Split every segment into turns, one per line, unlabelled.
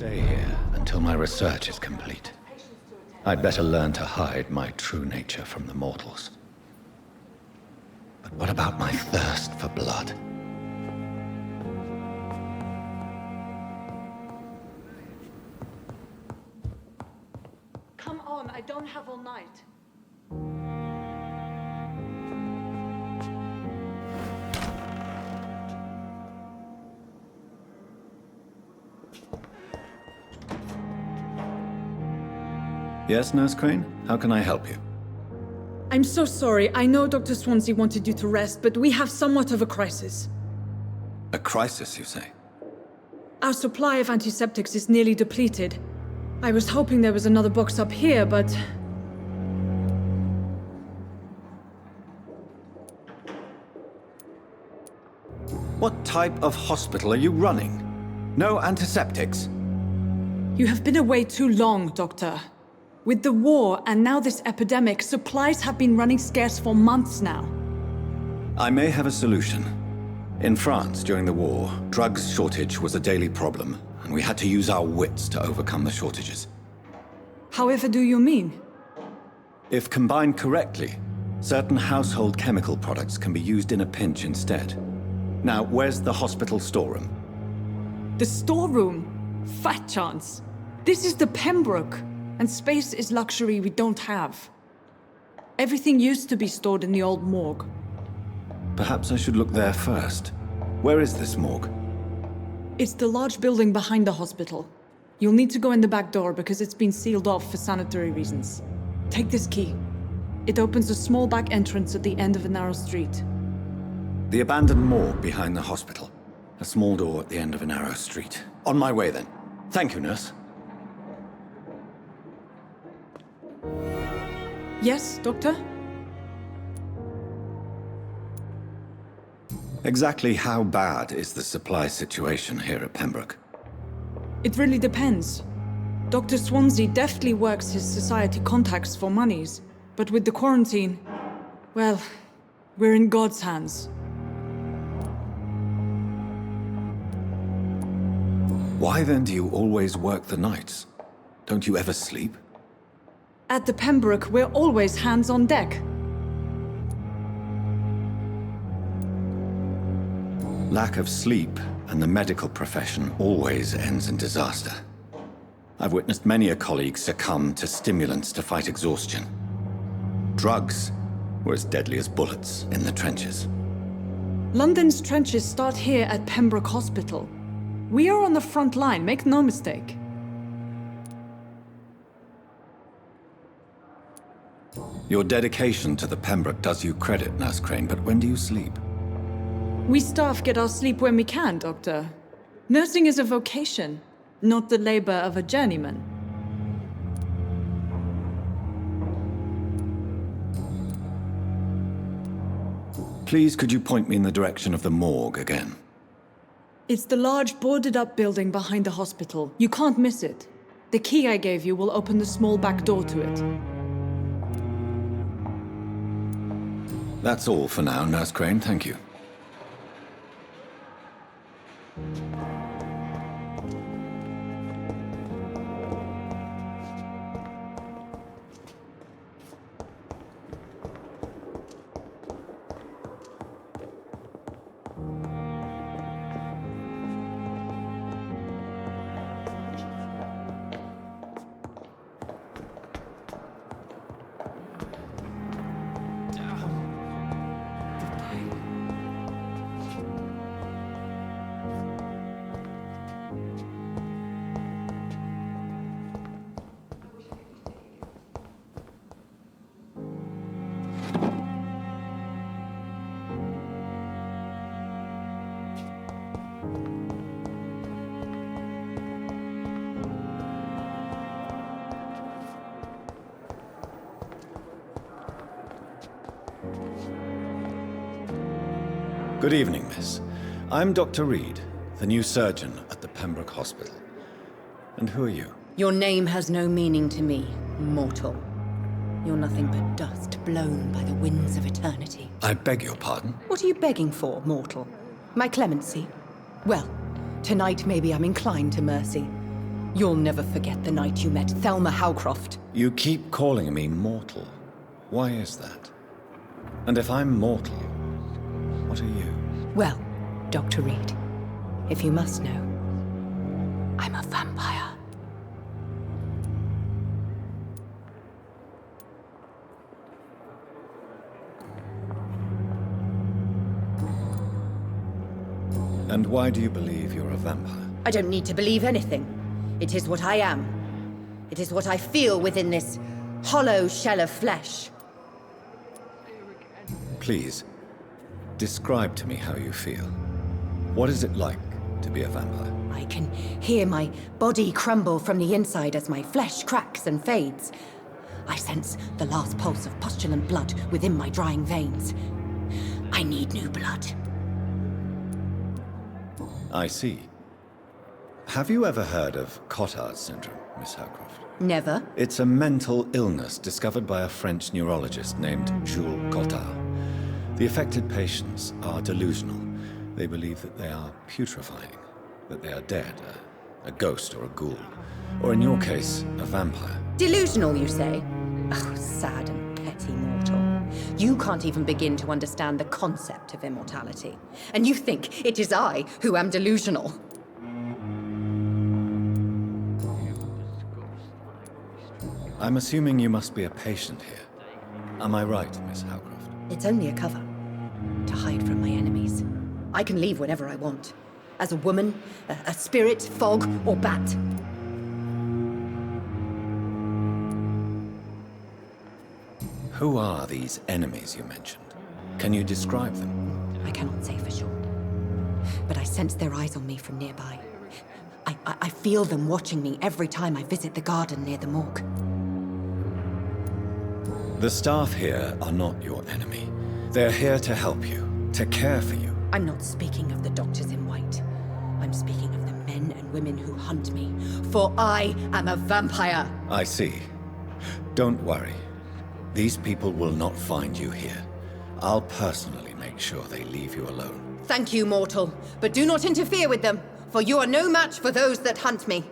stay here until my research is complete. I'd better learn to hide my true nature from the mortals. But what about my thirst for blood?
Come on, I don't have all night.
Yes, Nurse Crane? How can I help you?
I'm so sorry. I know Dr. Swansea wanted you to rest, but we have somewhat of a crisis.
A crisis, you say?
Our supply of antiseptics is nearly depleted. I was hoping there was another box up here, but...
What type of hospital are you running? No antiseptics?
You have been away too long, Doctor. With the war and now this epidemic, supplies have been running scarce for months now.
I may have a solution. In France, during the war, drugs shortage was a daily problem, and we had to use our wits to overcome the shortages.
However do you mean?
If combined correctly, certain household chemical products can be used in a pinch instead. Now, where's the hospital storeroom?
The storeroom? Fat chance. This is the Pembroke, and space is luxury we don't have. Everything used to be stored in the old morgue.
Perhaps I should look there first. Where is this morgue?
It's the large building behind the hospital. You'll need to go in the back door because it's been sealed off for sanitary reasons. Take this key. It opens a small back entrance at the end of a narrow street.
The abandoned morgue behind the hospital. A small door at the end of a narrow street. On my way then. Thank you, nurse.
Yes, Doctor?
Exactly how bad is the supply situation here at Pembroke?
It really depends. Dr. Swansea deftly works his society contacts for monies, but with the quarantine, well, we're in God's hands.
Why then do you always work the nights? Don't you ever sleep?
At the Pembroke, we're always hands on deck.
Lack of sleep and the medical profession always ends in disaster. I've witnessed many a colleague succumb to stimulants to fight exhaustion. Drugs were as deadly as bullets in the trenches.
London's trenches start here at Pembroke Hospital. We are on the front line, make no mistake.
Your dedication to the Pembroke does you credit, Nurse Crane, but when do you sleep?
We staff get our sleep when we can, Doctor. Nursing is a vocation, not the labor of a journeyman.
Please, could you point me in the direction of the morgue again?
It's the large boarded-up building behind the hospital. You can't miss it. The key I gave you will open the small back door to it.
That's all for now, Nurse Crane, thank you. Good evening, miss. I'm Dr. Reed, the new surgeon at the Pembroke Hospital. And who are you?
Your name has no meaning to me, mortal. You're nothing but dust blown by the winds of eternity.
I beg your pardon?
What are you begging for, mortal? My clemency? Well, tonight maybe I'm inclined to mercy. You'll never forget the night you met Thelma Howcroft.
You keep calling me mortal. Why is that? And if I'm mortal, what are you?
Well, Dr. Reed, if you must know, I'm a vampire.
And why do you believe you're a vampire?
I don't need to believe anything. It is what I am. It is what I feel within this hollow shell of flesh.
Please, describe to me how you feel. What is it like to be a vampire?
I can hear my body crumble from the inside as my flesh cracks and fades. I sense the last pulse of pustulant blood within my drying veins. I need new blood.
I see. Have you ever heard of Cotard's syndrome, Miss Howcroft?
Never.
It's a mental illness discovered by a French neurologist named Jules Cotard. The affected patients are delusional. They believe that they are putrefying, that they are dead, a ghost or a ghoul, or in your case, a vampire.
Delusional, you say? Oh, sad and petty mortal. You can't even begin to understand the concept of immortality. And you think it is I who am delusional.
I'm assuming you must be a patient here. Am I right, Miss Howcroft?
It's only a cover. To hide from my enemies. I can leave whenever I want. As a woman, a spirit, fog, or bat.
Who are these enemies you mentioned? Can you describe them?
I cannot say for sure. But I sense their eyes on me from nearby. I feel them watching me every time I visit the garden near the morgue.
The staff here are not your enemy. They're here to help you, to care for you.
I'm not speaking of the doctors in white. I'm speaking of the men and women who hunt me. For I am a vampire.
I see. Don't worry. These people will not find you here. I'll personally make sure they leave you alone.
Thank you, mortal. But do not interfere with them, for you are no match for those that hunt me.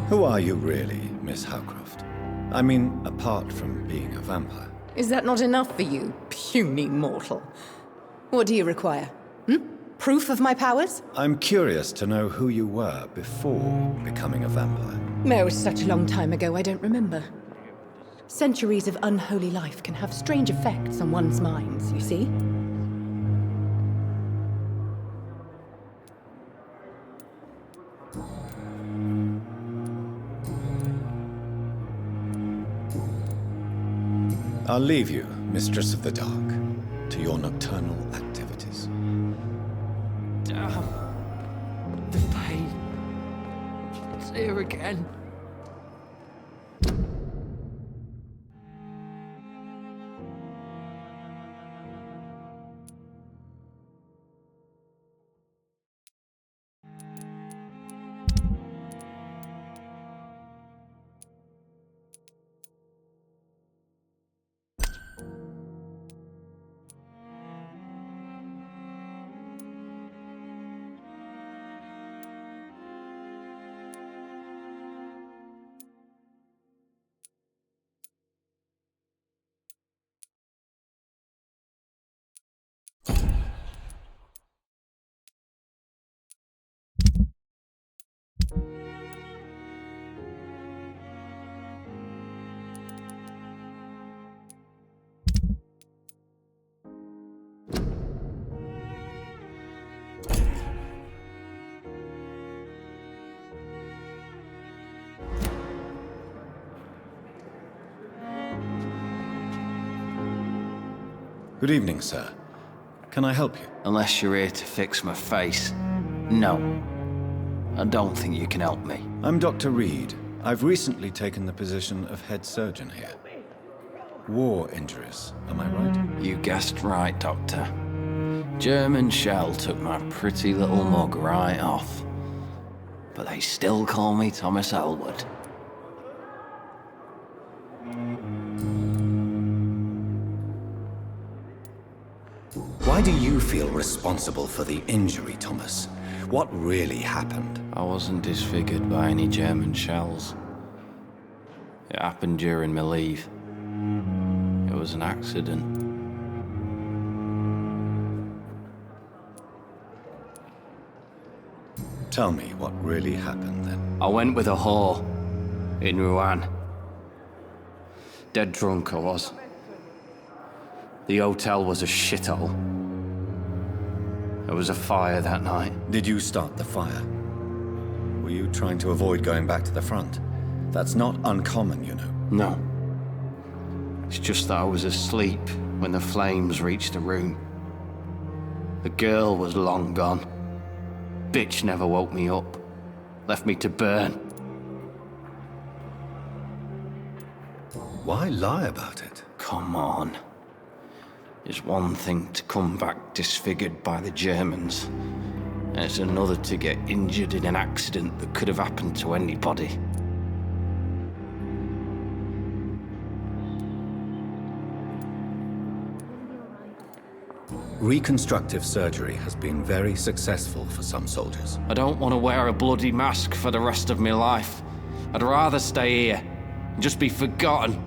Who are you really, Miss Howcroft? I mean, apart from being a vampire.
Is that not enough for you, puny mortal? What do you require? Proof of my powers?
I'm curious to know who you were before becoming a vampire.
No, such a long time ago, I don't remember. Centuries of unholy life can have strange effects on one's minds, you see?
I'll leave you, Mistress of the Dark, to your nocturnal activities.
Damn. The pain. It's here again.
Good evening, sir. Can I help you?
Unless you're here to fix my face. No. I don't think you can help me.
I'm Dr. Reed. I've recently taken the position of head surgeon here. War injuries, am I right?
You guessed right, Doctor. German shell took my pretty little mug right off. But they still call me Thomas Elwood.
Why do you feel responsible for the injury, Thomas? What really happened?
I wasn't disfigured by any German shells. It happened during my leave. It was an accident.
Tell me what really happened then.
I went with a whore in Rouen. Dead drunk I was. The hotel was a shithole. There was a fire that night.
Did you start the fire? Were you trying to avoid going back to the front? That's not uncommon, you know.
No. It's just that I was asleep when the flames reached the room. The girl was long gone. Bitch never woke me up. Left me to burn.
Why lie about it?
Come on. It's one thing to come back disfigured by the Germans, and it's another to get injured in an accident that could have happened to anybody.
Reconstructive surgery has been very successful for some soldiers.
I don't want to wear a bloody mask for the rest of my life. I'd rather stay here and just be forgotten.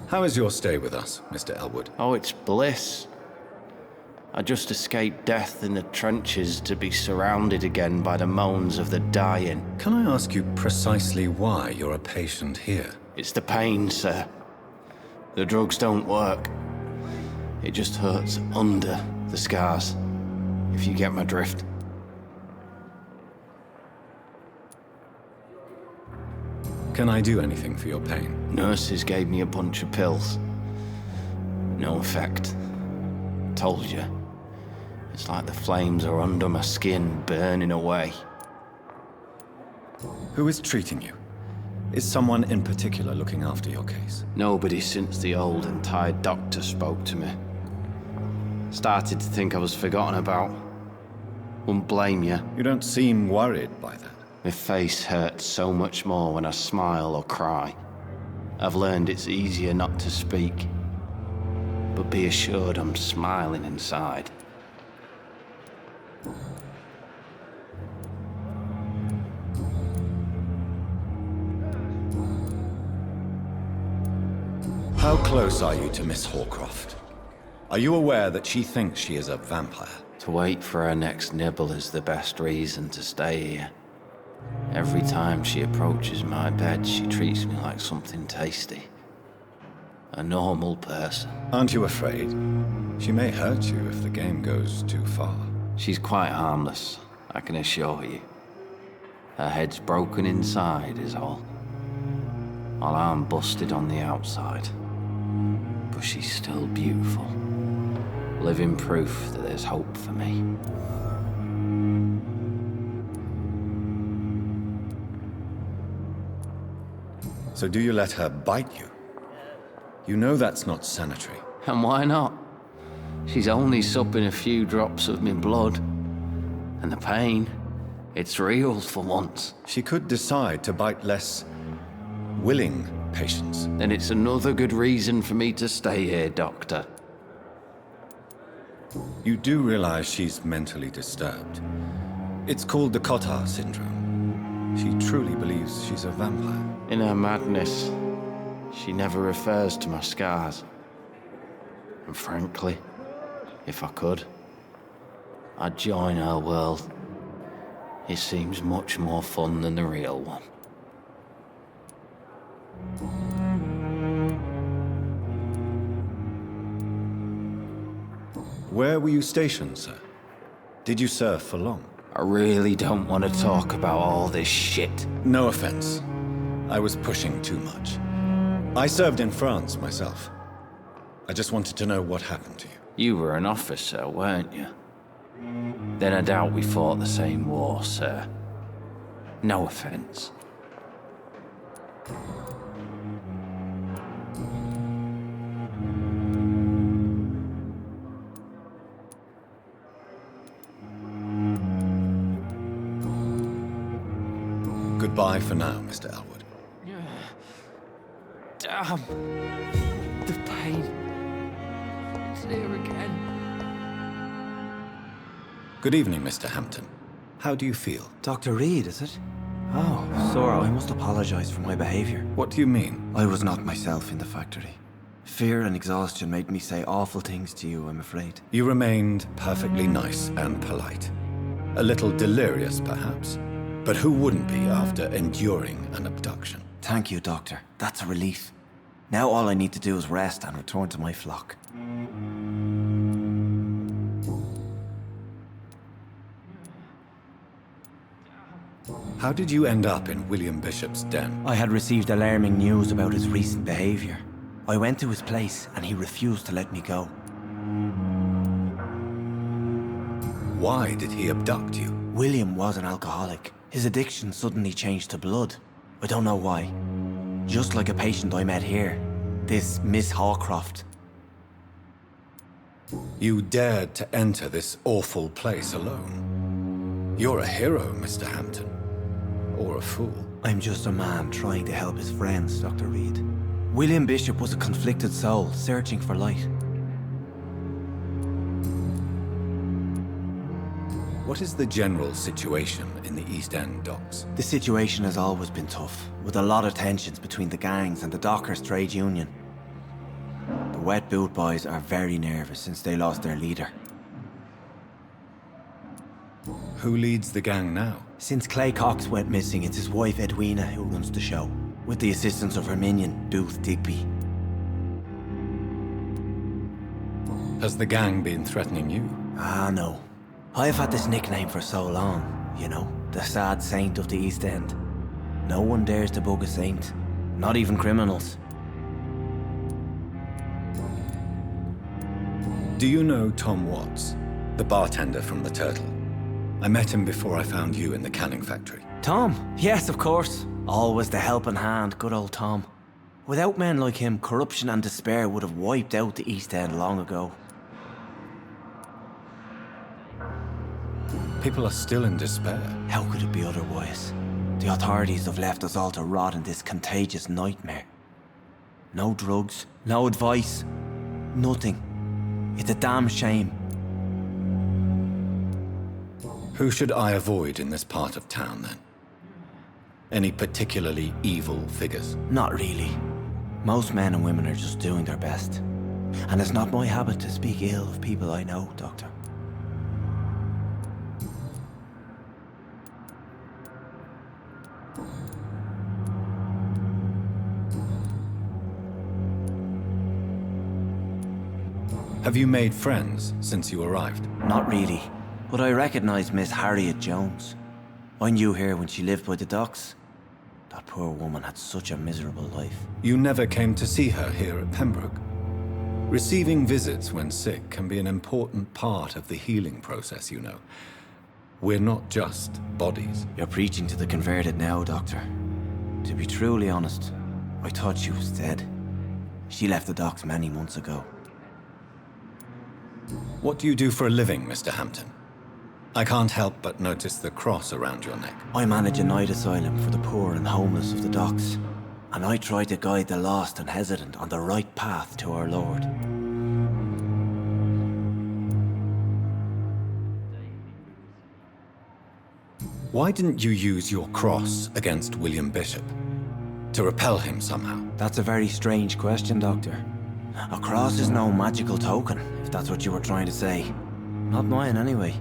How is your stay with us, Mr. Elwood?
Oh, it's bliss. I just escaped death in the trenches to be surrounded again by the moans of the dying.
Can I ask you precisely why you're a patient here?
It's the pain, sir. The drugs don't work. It just hurts under the scars, if you get my drift.
Can I do anything for your pain?
Nurses gave me a bunch of pills. No effect. Told you. It's like the flames are under my skin, burning away.
Who is treating you? Is someone in particular looking after your case?
Nobody since the old and tired doctor spoke to me. Started to think I was forgotten about. Wouldn't blame you.
You don't seem worried by that.
My face hurts so much more when I smile or cry. I've learned it's easier not to speak. But be assured I'm smiling inside.
How close are you to Miss Horcroft? Are you aware that she thinks she is a vampire?
To wait for her next nibble is the best reason to stay here. Every time she approaches my bed, she treats me like something tasty. A normal person.
Aren't you afraid? She may hurt you if the game goes too far.
She's quite harmless, I can assure you. Her head's broken inside is all. While I'm busted on the outside. But she's still beautiful. Living proof that there's hope for me.
So do you let her bite you? You know that's not sanitary.
And why not? She's only supping a few drops of me blood. And the pain, it's real for once.
She could decide to bite less willing patients.
Then it's another good reason for me to stay here, Doctor.
You do realize she's mentally disturbed. It's called the Cotard syndrome. She truly believes she's a vampire.
In her madness, she never refers to my scars. And frankly, if I could, I'd join her world. It seems much more fun than the real one.
Where were you stationed, sir? Did you serve for long?
I really don't want to talk about all this shit.
No offense. I was pushing too much. I served in France myself. I just wanted to know what happened to you.
You were an officer, weren't you? Then I doubt we fought the same war, sir. No offense.
Goodbye for now, Mr. Elwood.
Damn. The pain. It's here again.
Good evening, Mr. Hampton. How do you feel?
Dr. Reed, is it? Oh, Sora, I must apologize for my behavior.
What do you mean?
I was not myself in the factory. Fear and exhaustion made me say awful things to you, I'm afraid.
You remained perfectly nice and polite. A little delirious, perhaps. But who wouldn't be after enduring an abduction?
Thank you, Doctor. That's a relief. Now all I need to do is rest and return to my flock.
How did you end up in William Bishop's den?
I had received alarming news about his recent behavior. I went to his place and he refused to let me go.
Why did he abduct you?
William was an alcoholic. His addiction suddenly changed to blood. I don't know why. Just like a patient I met here. This Miss Hawcroft.
You dared to enter this awful place alone. You're a hero, Mr. Hampton. Or a fool.
I'm just a man trying to help his friends, Dr. Reed. William Bishop was a conflicted soul, searching for light.
What is the general situation in the East End docks?
The situation has always been tough, with a lot of tensions between the gangs and the dockers' trade union. The Wet Boot Boys are very nervous since they lost their leader.
Who leads the gang now?
Since Clay Cox went missing, it's his wife Edwina who runs the show, with the assistance of her minion, Dooth Digby.
Has the gang been threatening you?
Ah, no. I've had this nickname for so long, you know, the sad saint of the East End. No one dares to bug a saint, not even criminals.
Do you know Tom Watts, the bartender from the Turtle? I met him before I found you in the canning factory.
Tom? Yes, of course. Always the helping hand, good old Tom. Without men like him, corruption and despair would have wiped out the East End long ago.
People are still in despair.
How could it be otherwise? The authorities have left us all to rot in this contagious nightmare. No drugs, no advice, nothing. It's a damn shame.
Who should I avoid in this part of town, then? Any particularly evil figures?
Not really. Most men and women are just doing their best. And it's not my habit to speak ill of people I know, Doctor.
Have you made friends since you arrived?
Not really. But I recognize Miss Harriet Jones. I knew her when she lived by the docks. That poor woman had such a miserable life.
You never came to see her here at Pembroke. Receiving visits when sick can be an important part of the healing process, you know. We're not just bodies.
You're preaching to the converted now, Doctor. To be truly honest, I thought she was dead. She left the docks many months ago.
What do you do for a living, Mr. Hampton? I can't help but notice the cross around your neck.
I manage a night asylum for the poor and homeless of the docks. And I try to guide the lost and hesitant on the right path to our Lord.
Why didn't you use your cross against William Bishop? To repel him somehow?
That's a very strange question, Doctor. A cross is no magical token, if that's what you were trying to say. Not mine, anyway.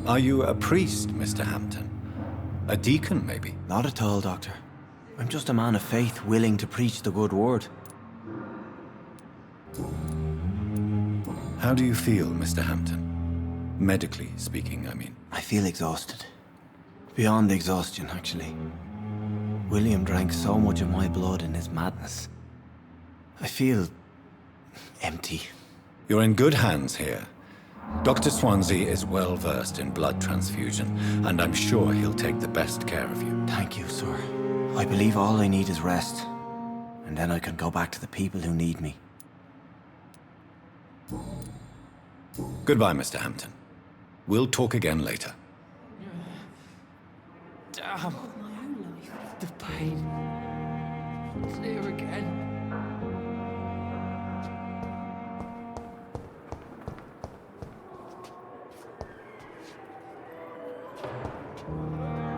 Are you a priest, Mr. Hampton? A deacon, maybe?
Not at all, Doctor. I'm just a man of faith willing to preach the good word.
How do you feel, Mr. Hampton? Medically speaking, I mean.
I feel exhausted. Beyond exhaustion, actually. William drank so much of my blood in his madness. I feel empty.
You're in good hands here. Dr. Swansea is well versed in blood transfusion, and I'm sure he'll take the best care of you.
Thank you, sir. I believe all I need is rest. And then I can go back to the people who need me.
Goodbye, Mr. Hampton. We'll talk again later.
Damn. The pain. It's here again.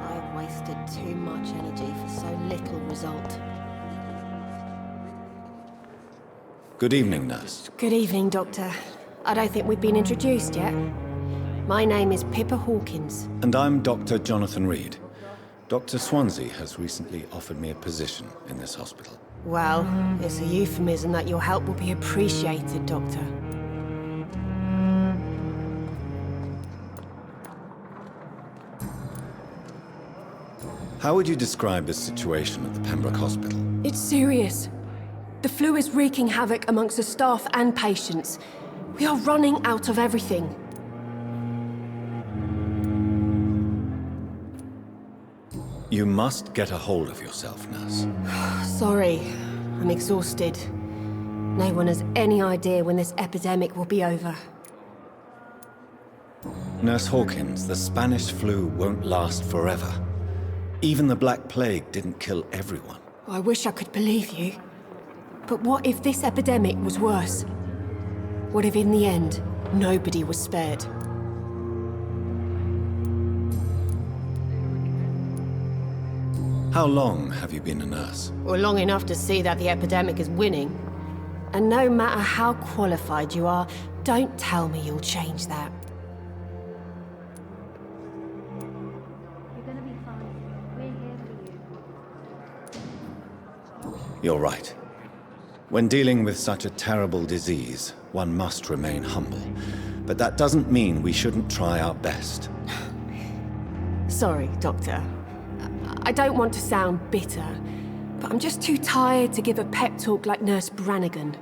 I've wasted too much energy for so little result.
Good evening, nurse.
Good evening, Doctor. I don't think we've been introduced yet. My name is Pippa Hawkins.
And I'm Dr. Jonathan Reed. Dr. Swansea has recently offered me a position in this hospital.
Well, it's a euphemism that your help will be appreciated, Doctor.
How would you describe the situation at the Pembroke Hospital?
It's serious. The flu is wreaking havoc amongst the staff and patients. We are running out of everything.
You must get a hold of yourself, nurse.
Sorry, I'm exhausted. No one has any idea when this epidemic will be over.
Nurse Hawkins, the Spanish flu won't last forever. Even the Black Plague didn't kill everyone.
I wish I could believe you. But what if this epidemic was worse? What if in the end, nobody was spared?
How long have you been a nurse?
Well, long enough to see that the epidemic is winning. And no matter how qualified you are, don't tell me you'll change that.
You're gonna be fine. We're here for you.
You're right. When dealing with such a terrible disease, one must remain humble. But that doesn't mean we shouldn't try our best.
Sorry, Doctor. I don't want to sound bitter, but I'm just too tired to give a pep talk like Nurse Brannigan.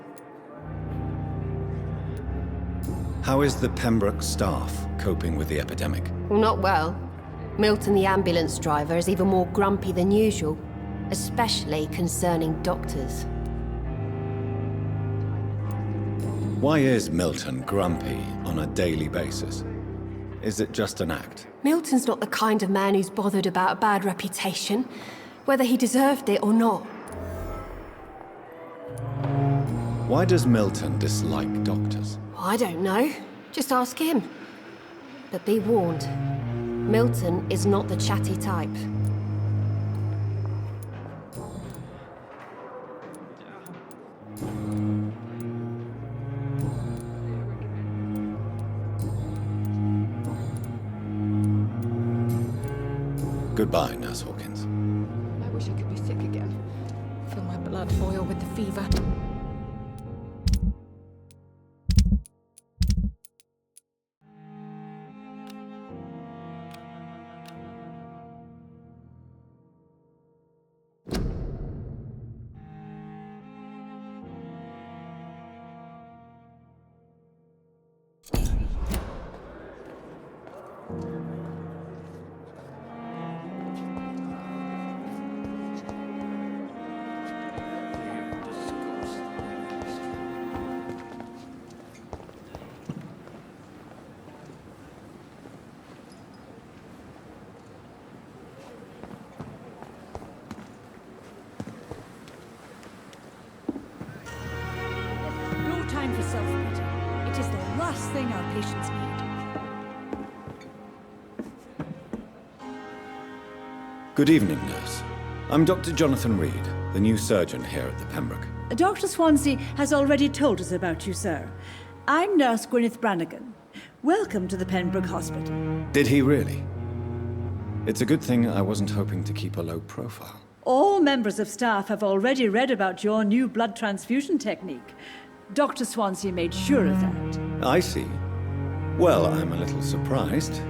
How is the Pembroke staff coping with the epidemic?
Well, not well. Milton, the ambulance driver, is even more grumpy than usual, especially concerning doctors.
Why is Milton grumpy on a daily basis? Is it just an act?
Milton's not the kind of man who's bothered about a bad reputation, whether he deserved it or not.
Why does Milton dislike doctors?
I don't know. Just ask him. But be warned, Milton is not the chatty type.
Goodbye, Nurse Hawkins.
I wish I could be sick again. Feel my blood boil with the fever.
No time for self-pity. It is the last thing our patients need.
Good evening, nurse. I'm Dr. Jonathan Reed, the new surgeon here at the Pembroke.
Dr. Swansea has already told us about you, sir. I'm Nurse Gwyneth Brannigan. Welcome to the Pembroke Hospital.
Did he really? It's a good thing I wasn't hoping to keep a low profile.
All members of staff have already read about your new blood transfusion technique. Dr. Swansea made sure of that.
I see. Well, I'm a little surprised,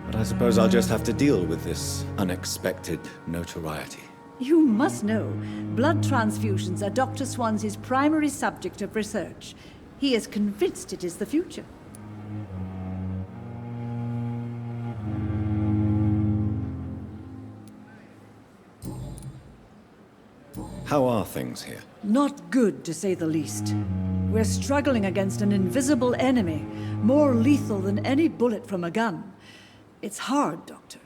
but I suppose I'll just have to deal with this unexpected notoriety.
You must know, blood transfusions are Dr. Swansea's primary subject of research. He is convinced it is the future.
How are things here?
Not good, to say the least. We're struggling against an invisible enemy, more lethal than any bullet from a gun. It's hard, Doctor.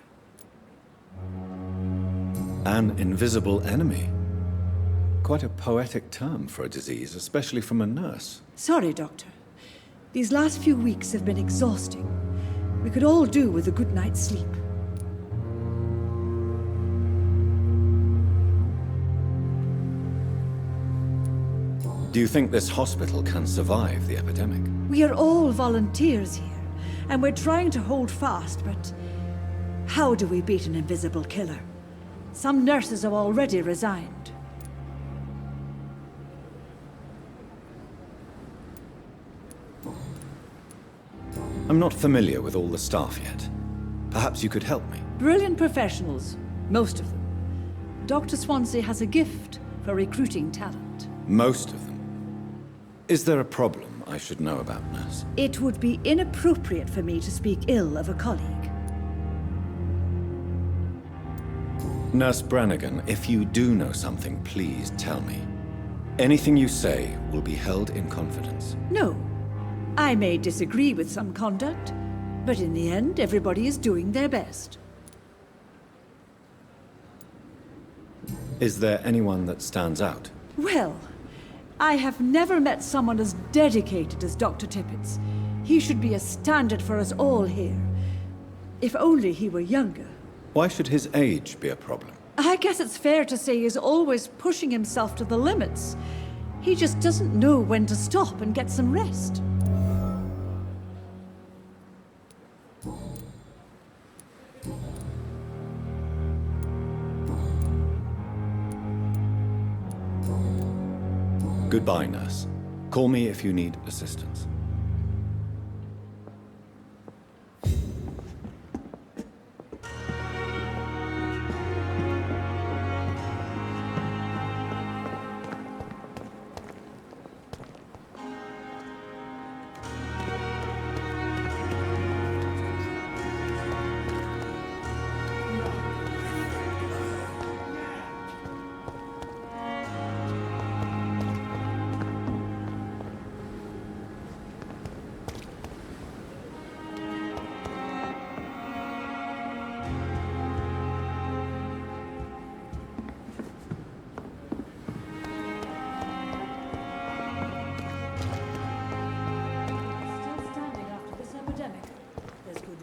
An invisible enemy? Quite a poetic term for a disease, especially from a nurse.
Sorry, Doctor. These last few weeks have been exhausting. We could all do with a good night's sleep.
Do you think this hospital can survive the epidemic?
We are all volunteers here, and we're trying to hold fast, but how do we beat an invisible killer? Some nurses have already resigned.
I'm not familiar with all the staff yet. Perhaps you could help me.
Brilliant professionals, most of them. Dr. Swansea has a gift for recruiting talent.
Most of them. Is there a problem I should know about, nurse?
It would be inappropriate for me to speak ill of a colleague.
Nurse Brannigan, if you do know something, please tell me. Anything you say will be held in confidence.
No. I may disagree with some conduct, but in the end, everybody is doing their best.
Is there anyone that stands out?
Well, I have never met someone as dedicated as Dr. Tippett's. He should be a standard for us all here. If only he were younger.
Why should his age be a problem?
I guess it's fair to say he's always pushing himself to the limits. He just doesn't know when to stop and get some rest.
Goodbye, nurse. Call me if you need assistance.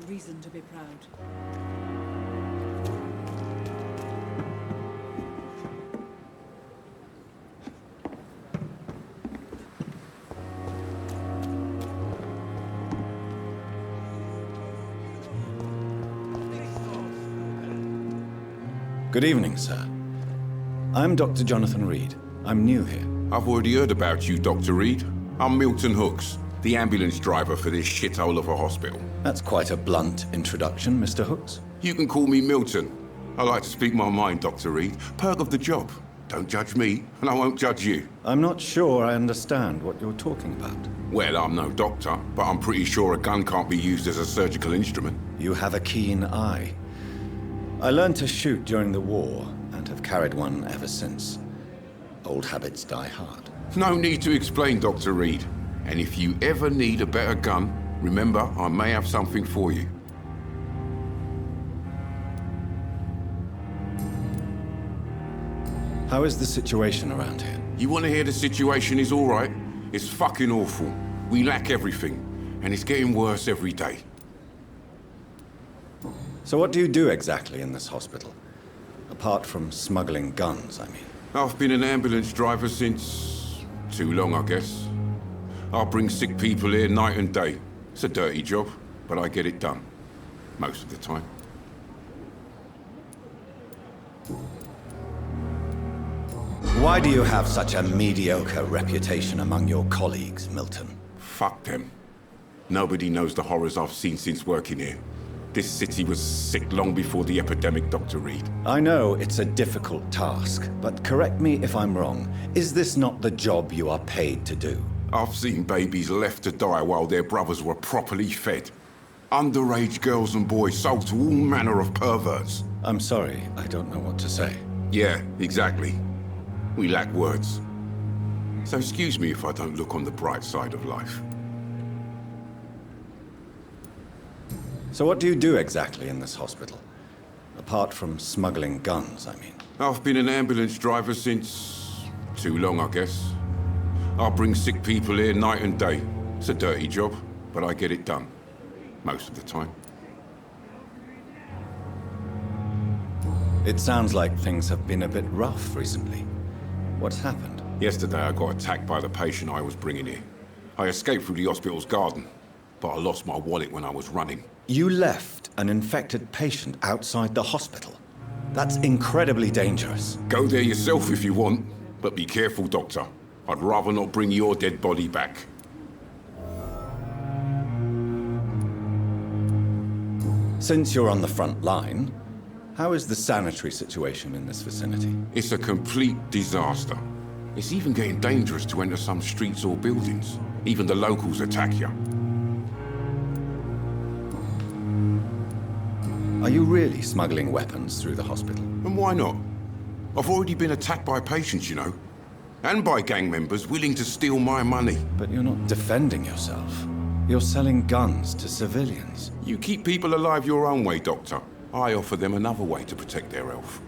Reason to be proud.
Good evening, sir. I'm Dr. Jonathan Reed. I'm new here.
I've already heard about you, Dr. Reed. I'm Milton Hooks, the ambulance driver for this shithole of a hospital.
That's quite a blunt introduction, Mr. Hooks.
You can call me Milton. I like to speak my mind, Dr. Reed. Perk of the job. Don't judge me, and I won't judge you.
I'm not sure I understand what you're talking about.
Well, I'm no doctor, but I'm pretty sure a gun can't be used as a surgical instrument.
You have a keen eye. I learned to shoot during the war, and have carried one ever since. Old habits die hard.
No need to explain, Dr. Reed. And if you ever need a better gun, remember, I may have something for you.
How is the situation around here?
You want to hear the situation is all right? It's fucking awful. We lack everything, and it's getting worse every day.
So what do you do exactly in this hospital? Apart from smuggling guns, I mean.
I've been an ambulance driver since... too long, I guess. I bring sick people here night and day. It's a dirty job, but I get it done. Most of the time.
Why do you have such a mediocre reputation among your colleagues, Milton?
Fuck them. Nobody knows the horrors I've seen since working here. This city was sick long before the epidemic, Dr. Reed.
I know it's a difficult task, but correct me if I'm wrong. Is this not the job you are paid to do?
I've seen babies left to die while their brothers were properly fed. Underage girls and boys sold to all manner of perverts.
I'm sorry, I don't know what to say.
Yeah, exactly. We lack words. So excuse me if I don't look on the bright side of life.
So what do you do exactly in this hospital? Apart from smuggling guns, I mean.
I've been an ambulance driver since... too long, I guess. I bring sick people here night and day. It's a dirty job, but I get it done. Most of the time.
It sounds like things have been a bit rough recently. What's happened?
Yesterday I got attacked by the patient I was bringing here. I escaped through the hospital's garden, but I lost my wallet when I was running.
You left an infected patient outside the hospital? That's incredibly dangerous.
Go there yourself if you want, but be careful, Doctor. I'd rather not bring your dead body back.
Since you're on the front line, how is the sanitary situation in this vicinity?
It's a complete disaster. It's even getting dangerous to enter some streets or buildings. Even the locals attack you.
Are you really smuggling weapons through the hospital?
And why not? I've already been attacked by patients, you know. And by gang members willing to steal my money.
But you're not defending yourself. You're selling guns to civilians.
You keep people alive your own way, Doctor. I offer them another way to protect their health.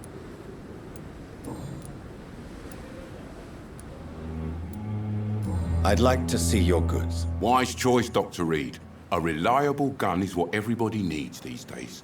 I'd like to see your goods.
Wise choice, Dr. Reed. A reliable gun is what everybody needs these days.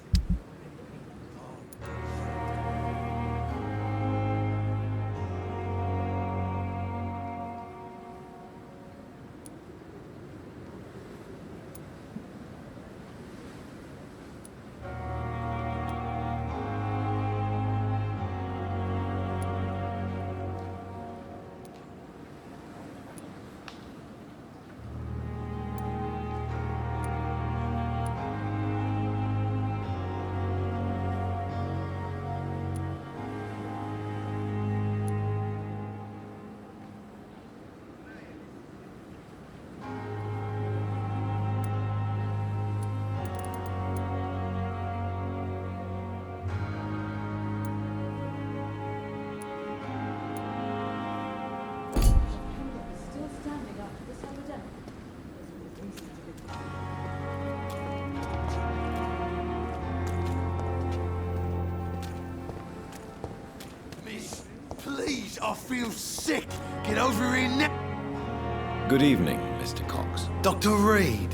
Please, I feel sick. Get over here now.
Good evening, Mr. Cox.
Dr. Reed.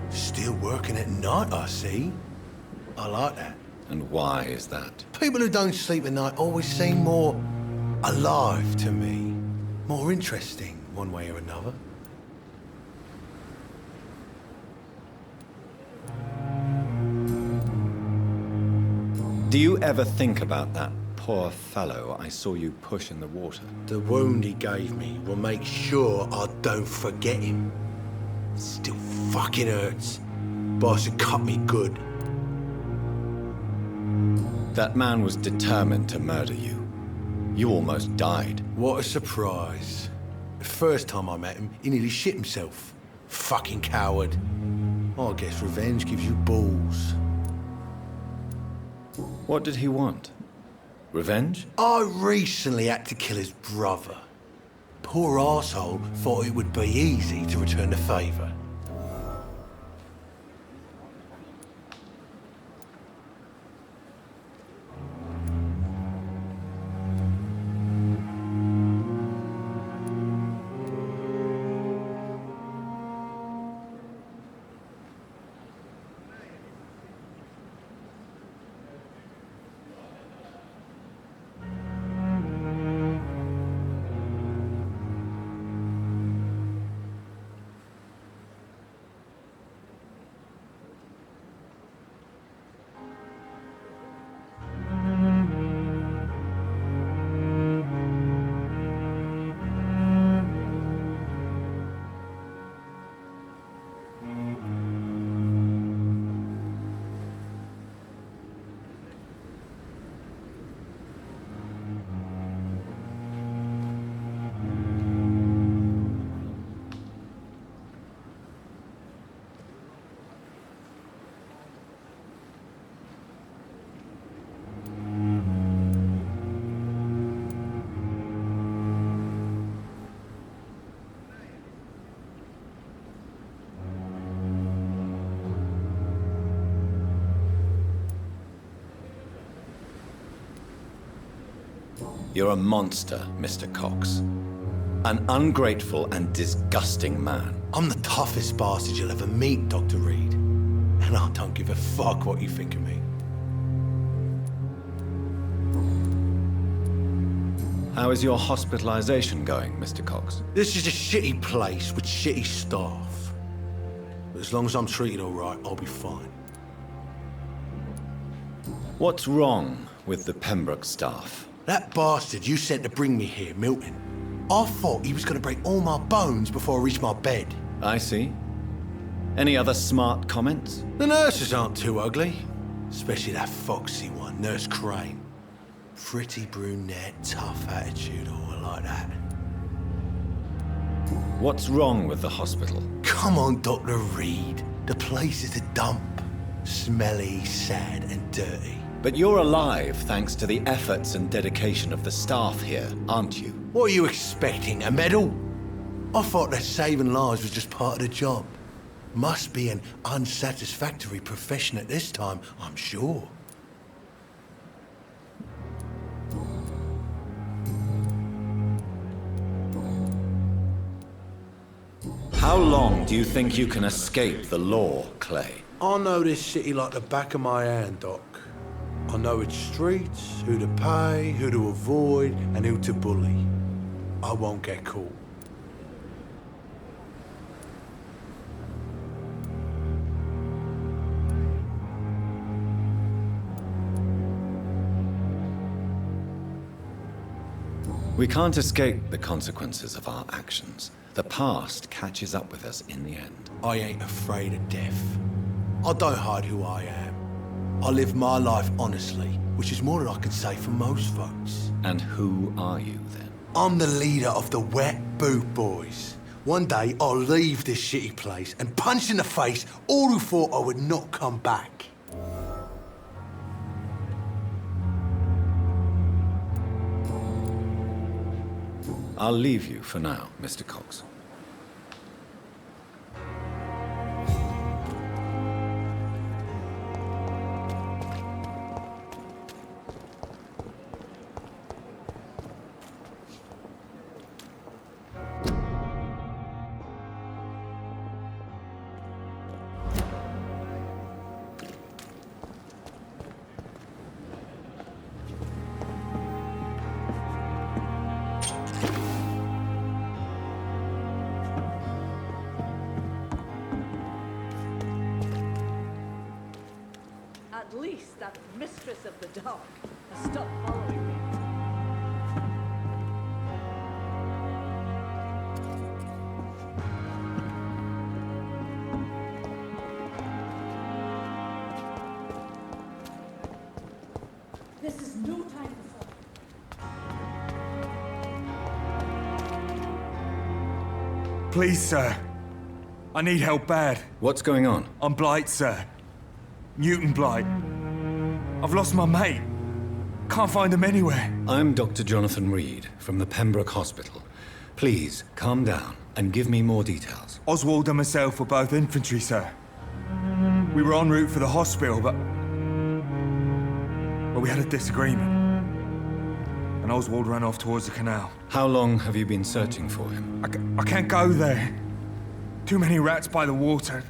Still working at night, I see. I like that.
And why is that?
People who don't sleep at night always seem more alive to me. More interesting, one way or another.
Do you ever think about that poor fellow I saw you push in the water?
The wound he gave me will make sure I don't forget him. Still fucking hurts. Boss had cut me good.
That man was determined to murder you. You almost died.
What a surprise. The first time I met him, he nearly shit himself. Fucking coward. I guess revenge gives you balls.
What did he want? Revenge?
I recently had to kill his brother. Poor arsehole thought it would be easy to return the favour.
You're a monster, Mr. Cox. An ungrateful and disgusting man.
I'm the toughest bastard you'll ever meet, Dr. Reed. And I don't give a fuck what you think of me.
How is your hospitalization going, Mr. Cox?
This is a shitty place with shitty staff. But as long as I'm treated all right, I'll be fine.
What's wrong with the Pembroke staff?
That bastard you sent to bring me here, Milton, I thought he was going to break all my bones before I reached my bed.
I see. Any other smart comments?
The nurses aren't too ugly. Especially that foxy one, Nurse Crane. Pretty brunette, tough attitude, all like that.
What's wrong with the hospital?
Come on, Dr. Reed. The place is a dump. Smelly, sad, and dirty.
But you're alive thanks to the efforts and dedication of the staff here, aren't you?
What are you expecting, a medal? I thought that saving lives was just part of the job. Must be an unsatisfactory profession at this time, I'm sure.
How long do you think you can escape the law, Clay?
I know this city like the back of my hand, Doc. I know its streets, who to pay, who to avoid, and who to bully. I won't get caught.
We can't escape the consequences of our actions. The past catches up with us in the end.
I ain't afraid of death. I don't hide who I am. I live my life honestly, which is more than I can say for most folks.
And who are you, then?
I'm the leader of the Wet Boot Boys. One day, I'll leave this shitty place and punch in the face all who thought I would not come back.
I'll leave you for now, Mr. Cox.
At least that mistress of the dark has stopped following me. This is no time for fun.
Please, sir. I need help bad.
What's going on?
I'm Blight, sir. Newton Blight. I've lost my mate. Can't find him anywhere.
I'm Dr. Jonathan Reed from the Pembroke Hospital. Please, calm down and give me more details.
Oswald and myself were both infantry, sir. We were en route for the hospital, but we had a disagreement. And Oswald ran off towards the canal.
How long have you been searching for him?
I can't go there. Too many rats by the water.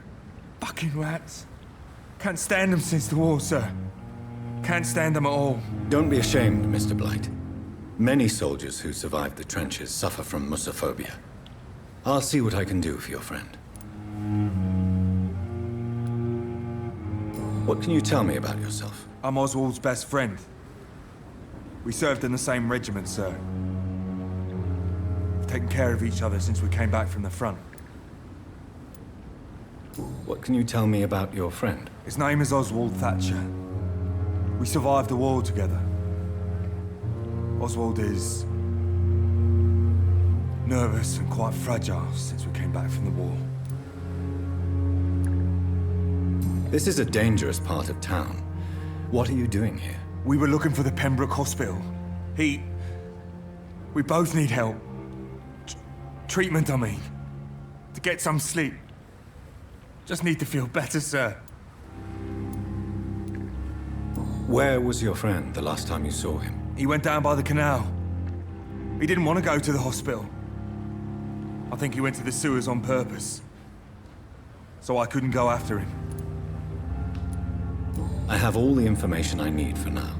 Fucking rats. Can't stand them since the war, sir. Can't stand them at all.
Don't be ashamed, Mr. Blight. Many soldiers who survived the trenches suffer from musophobia. I'll see what I can do for your friend. What can you tell me about yourself?
I'm Oswald's best friend. We served in the same regiment, sir. We've taken care of each other since we came back from the front.
What can you tell me about your friend?
His name is Oswald Thatcher. We survived the war together. Oswald is nervous and quite fragile since we came back from the war.
This is a dangerous part of town. What are you doing here?
We were looking for the Pembroke Hospital. We both need help. Treatment, I mean. To get some sleep. Just need to feel better, sir.
Where was your friend the last time you saw him?
He went down by the canal. He didn't want to go to the hospital. I think he went to the sewers on purpose. So I couldn't go after him.
I have all the information I need for now.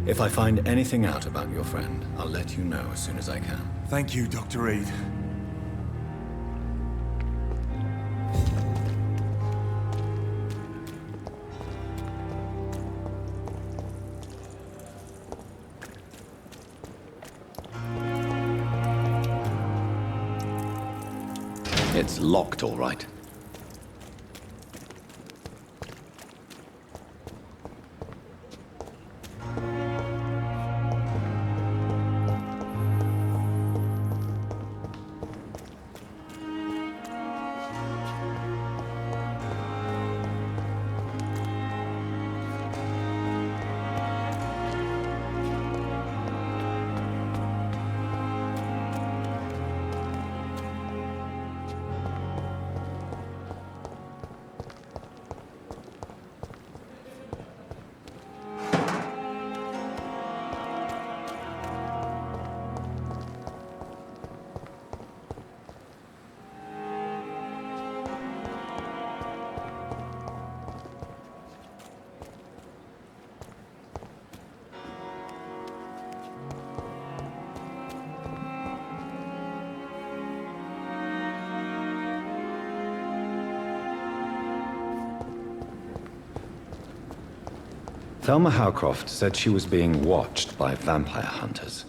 If I find anything out about your friend, I'll let you know as soon as I can.
Thank you, Dr. Reed.
It's locked, all right. Thelma Howcroft said she was being watched by vampire hunters.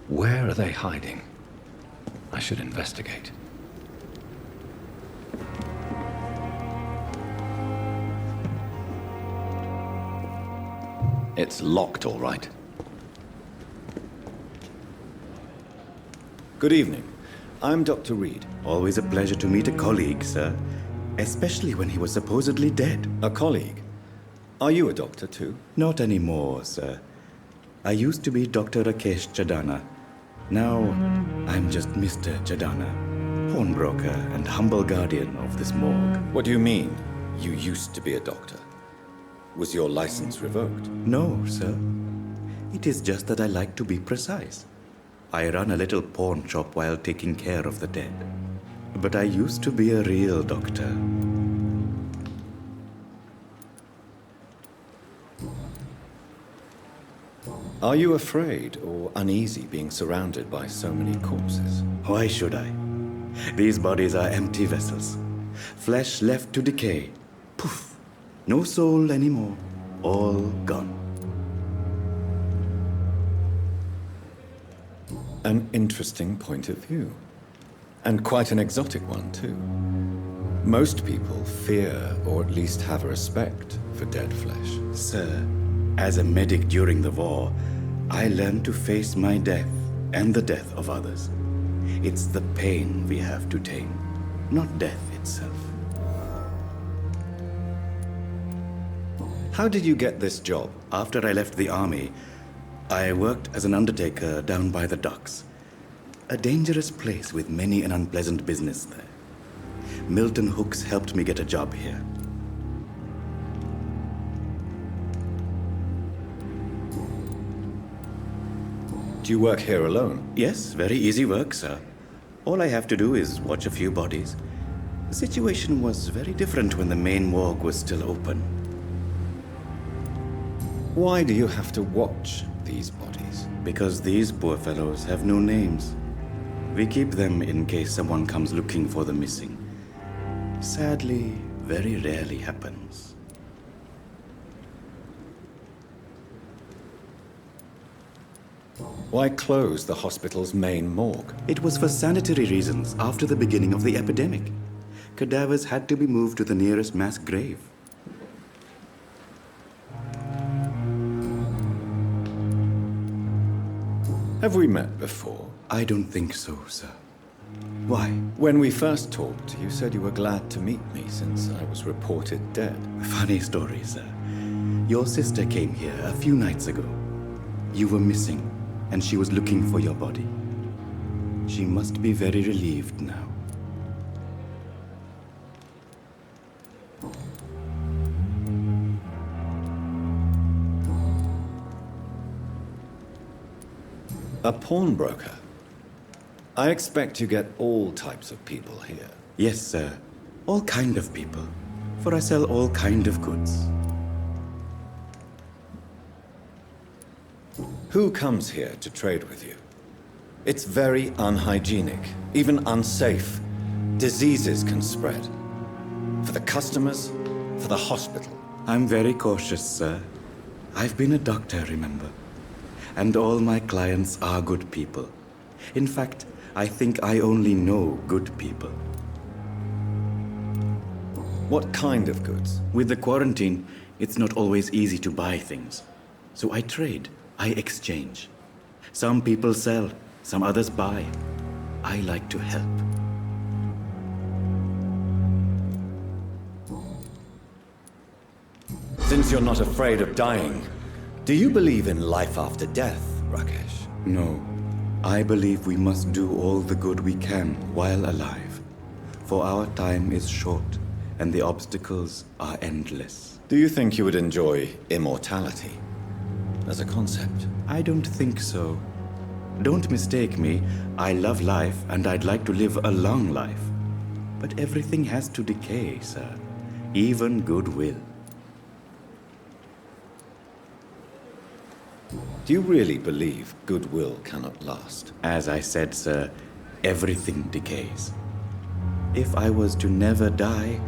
Where are they hiding? I should investigate. It's locked, all right. Good evening. I'm Dr. Reed.
Always a pleasure to meet a colleague, sir. Especially when he was supposedly dead.
A colleague? Are you a doctor, too?
Not anymore, sir. I used to be Dr. Rakesh Chadana. Now, I'm just Mr. Chadana, pawnbroker and humble guardian of this morgue.
What do you mean, you used to be a doctor? Was your license revoked?
No, sir. It is just that I like to be precise. I run a little pawn shop while taking care of the dead. But I used to be a real doctor.
Are you afraid or uneasy being surrounded by so many corpses?
Why should I? These bodies are empty vessels. Flesh left to decay. Poof. No soul anymore. All gone.
An interesting point of view. And quite an exotic one, too. Most people fear, or at least have a respect, for dead flesh.
Sir, as a medic during the war, I learned to face my death and the death of others. It's the pain we have to tame, not death itself.
How did you get this job?
After I left the army, I worked as an undertaker down by the docks. A dangerous place with many an unpleasant business there. Milton Hooks helped me get a job here.
Do you work here alone?
Yes, very easy work, sir. All I have to do is watch a few bodies. The situation was very different when the main morgue was still open.
Why do you have to watch these bodies?
Because these poor fellows have no names. We keep them in case someone comes looking for the missing. Sadly, very rarely happens.
Why close the hospital's main morgue?
It was for sanitary reasons after the beginning of the epidemic. Cadavers had to be moved to the nearest mass grave.
Have we met before?
I don't think so, sir. Why?
When we first talked, you said you were glad to meet me since I was reported dead.
Funny story, sir. Your sister came here a few nights ago. You were missing, and she was looking for your body. She must be very relieved now.
A pawnbroker? I expect you get all types of people here.
Yes, sir. All kind of people. For I sell all kind of goods.
Who comes here to trade with you? It's very unhygienic, even unsafe. Diseases can spread. For the customers, for the hospital.
I'm very cautious, sir. I've been a doctor, remember? And all my clients are good people. In fact, I think I only know good people.
What kind of goods?
With the quarantine, it's not always easy to buy things. So I trade, I exchange. Some people sell, some others buy. I like to help.
Since you're not afraid of dying, do you believe in life after death, Rakesh?
No. I believe we must do all the good we can while alive. For our time is short, and the obstacles are endless.
Do you think you would enjoy immortality as a concept?
I don't think so. Don't mistake me. I love life, and I'd like to live a long life. But everything has to decay, sir. Even goodwill.
Do you really believe goodwill cannot last?
As I said, sir, everything decays. If I was to never die,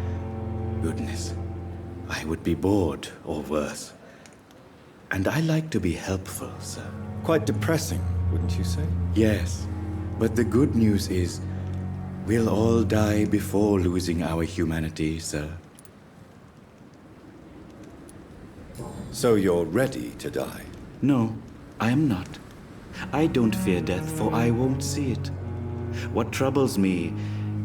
goodness, I would be bored or worse. And I like to be helpful, sir.
Quite depressing, wouldn't you say?
Yes, but the good news is, we'll all die before losing our humanity, sir.
So you're ready to die?
No, I am not. I don't fear death, for I won't see it. What troubles me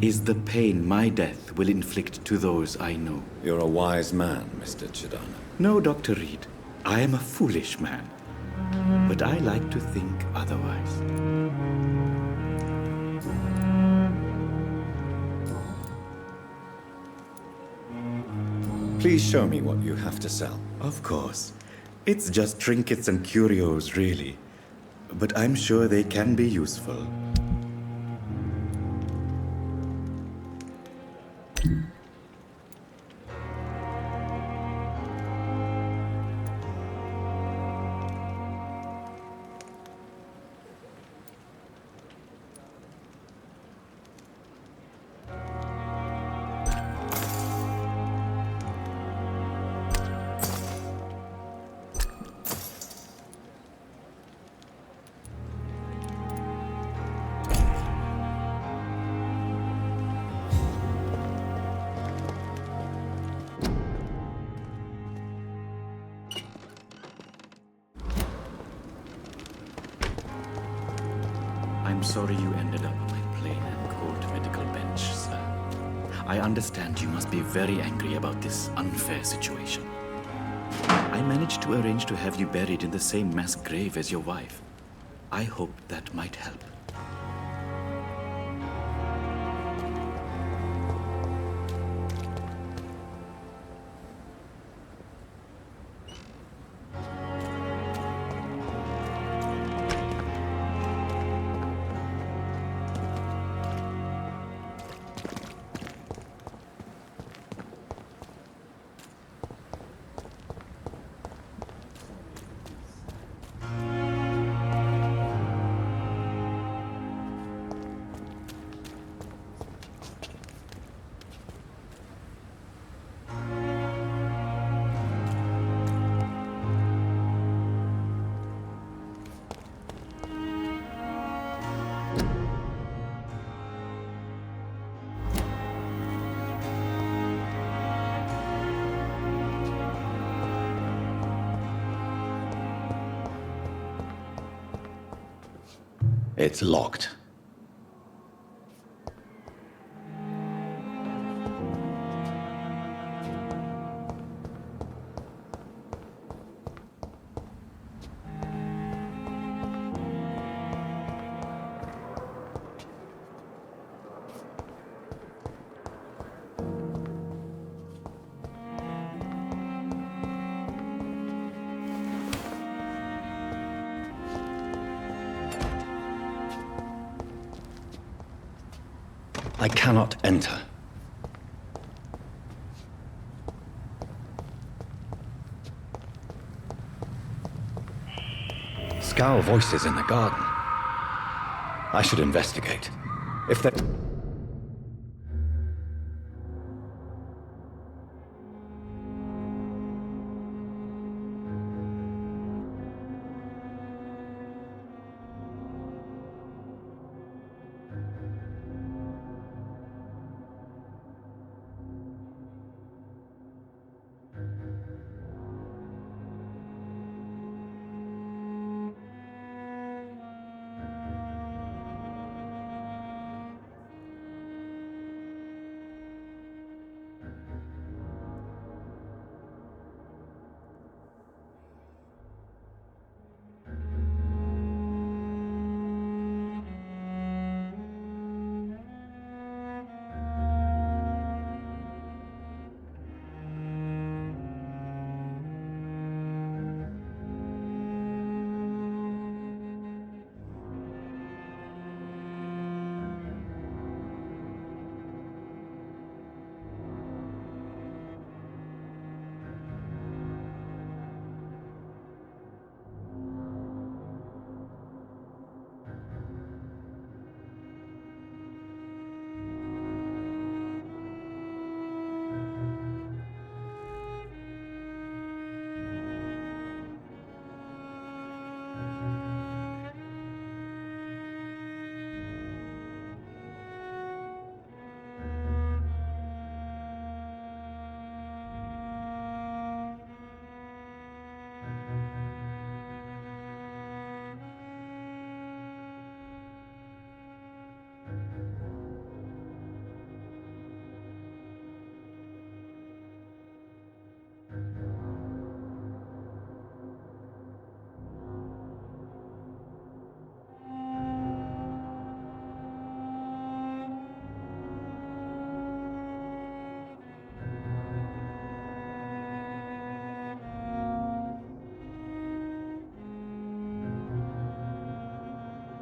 is the pain my death will inflict to those I know.
You're a wise man, Mr. Chidana.
No, Dr. Reed. I am a foolish man. But I like to think otherwise.
Please show me what you have to sell.
Of course. It's just trinkets and curios, really. But I'm sure they can be useful. I'm sorry you ended up on my plain and cold medical bench, sir. I understand you must be very angry about this unfair situation. I managed to arrange to have you buried in the same mass grave as your wife. I hope that might help.
It's locked. I cannot enter. Scowl voices in the garden. I should investigate. If they...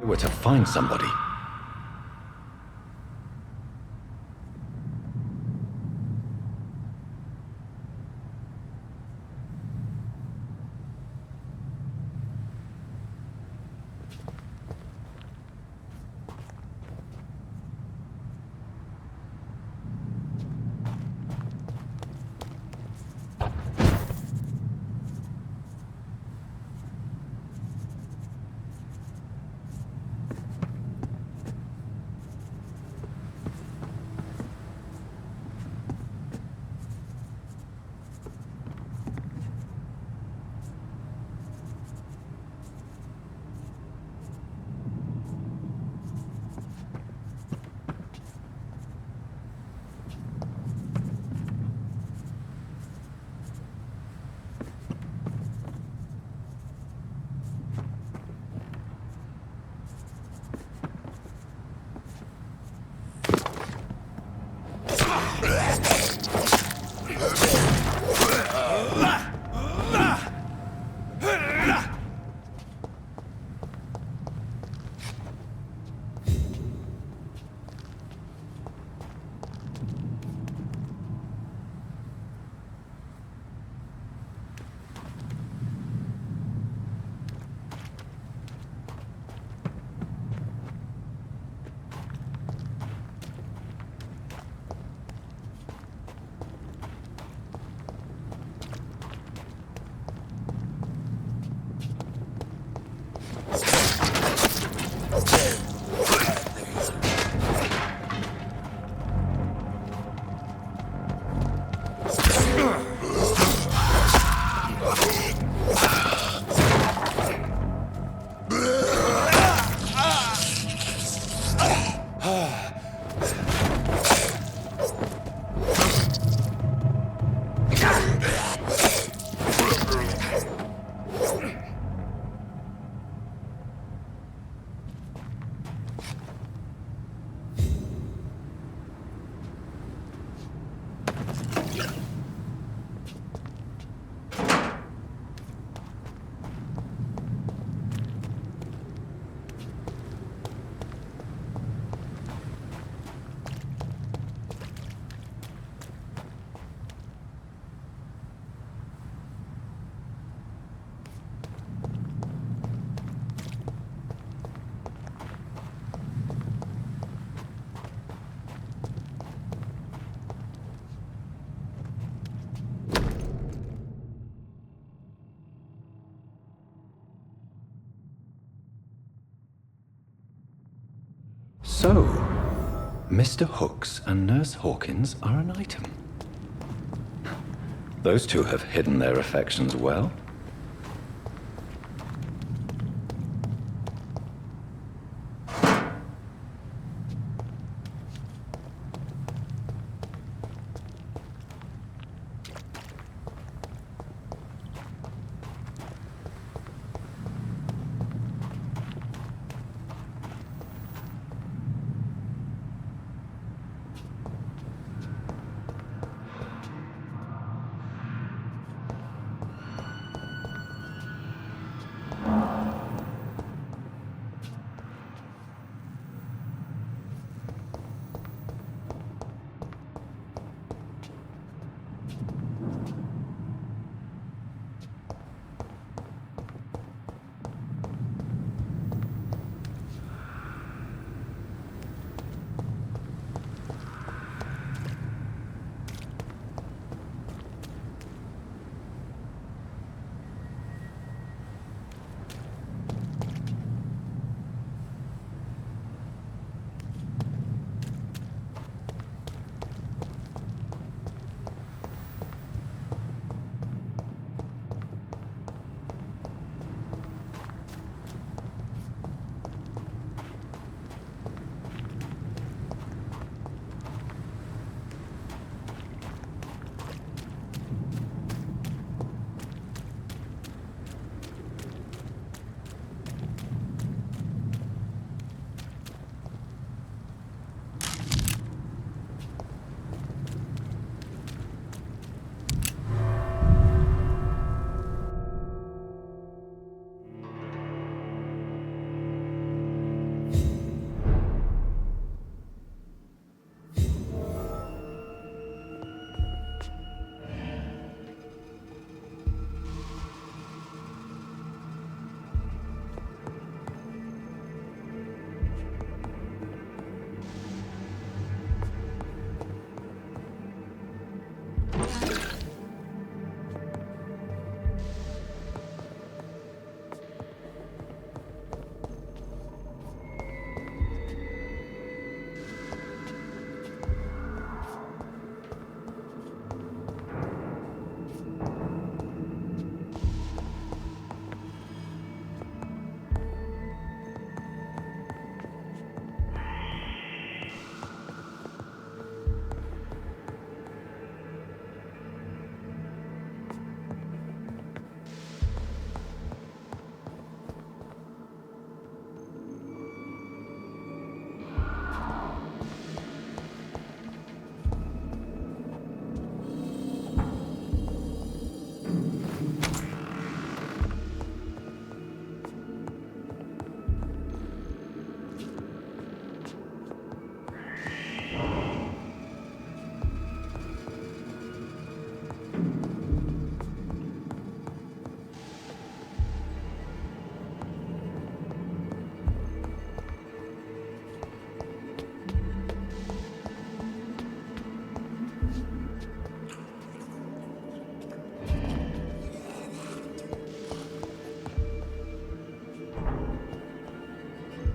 were to find somebody. So, Mr. Hooks and Nurse Hawkins are an item. Those two have hidden their affections well.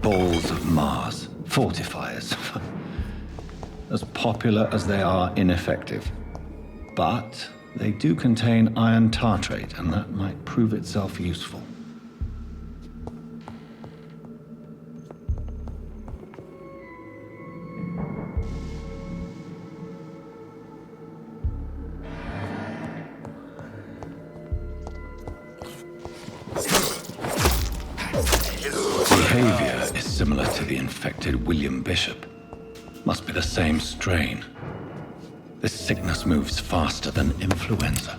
Balls of Mars, fortifiers. As popular as they are ineffective. But they do contain iron tartrate, and that might prove itself useful. Behavior is similar to the infected William Bishop. Must be the same strain. This sickness moves faster than influenza.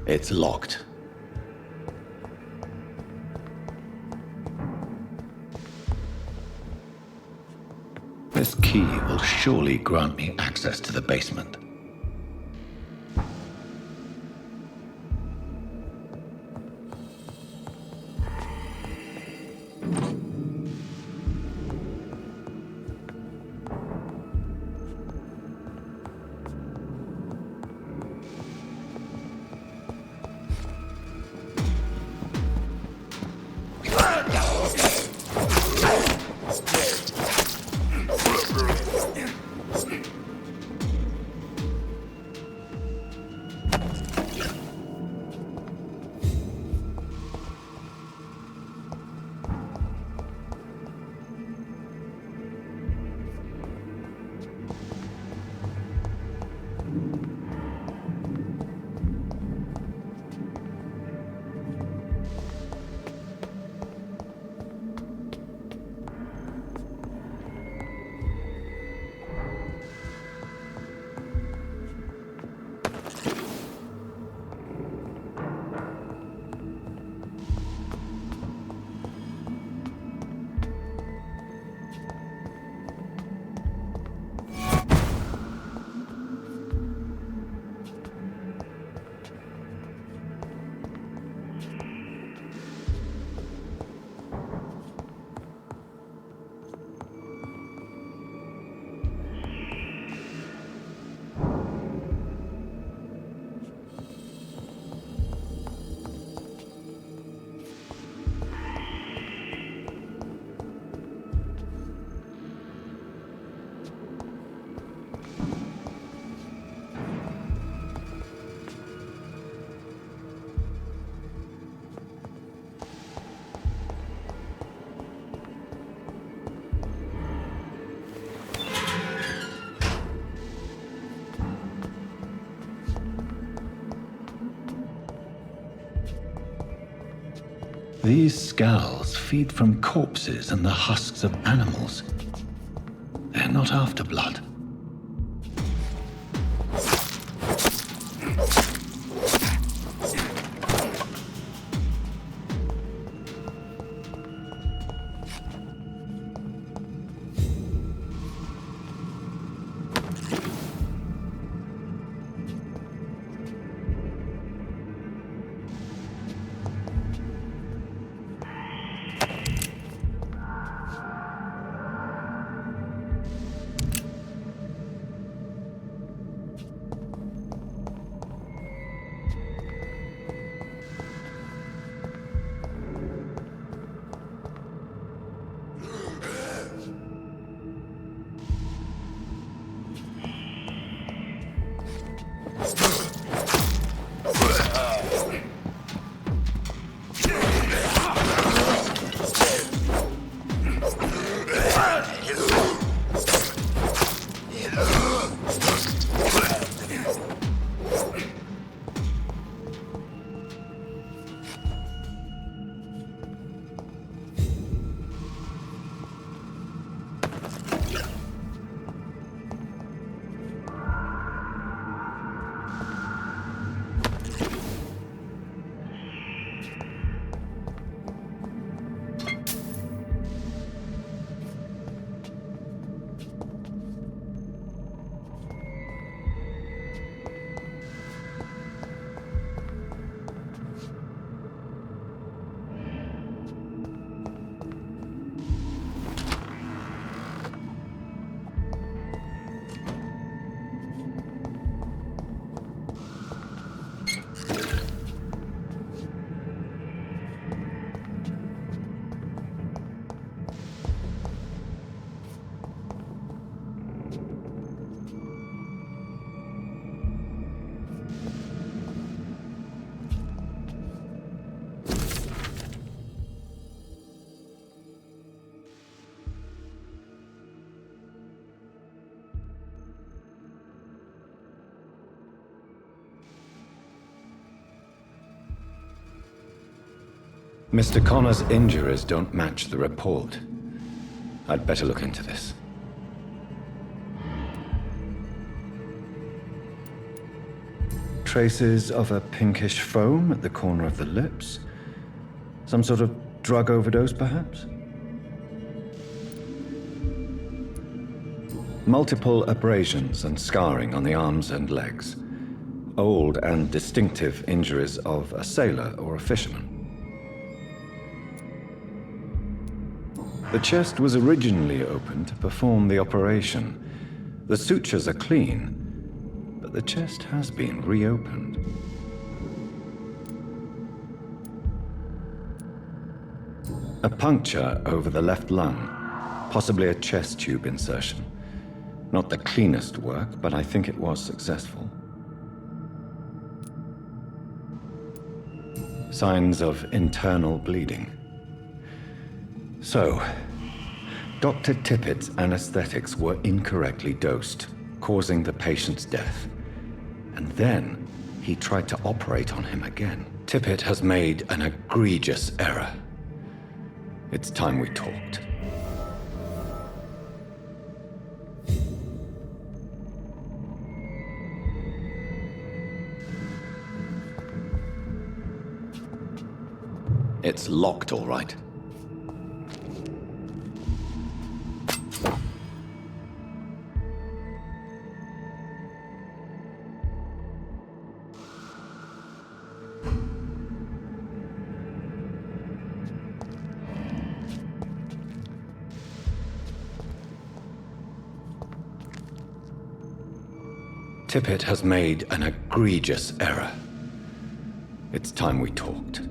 It's locked. This key will surely grant me access to the basement. These skulls feed from corpses and the husks of animals. They're not after blood. Mr. Connor's injuries don't match the report. I'd better look into this. traces of a pinkish foam at the corner of the lips. Some sort of drug overdose, perhaps? Multiple abrasions and scarring on the arms and legs. Old and distinctive injuries of a sailor or a fisherman. The chest was originally opened to perform the operation. The sutures are clean, but the chest has been reopened. A puncture over the left lung, possibly a chest tube insertion. Not the cleanest work, but I think it was successful. Signs of internal bleeding. So, Dr. Tippett's anesthetics were incorrectly dosed, causing the patient's death. And then he tried to operate on him again. Tippett has made an egregious error. It's time we talked. It's locked, all right. Tippett has made an egregious error. It's time we talked.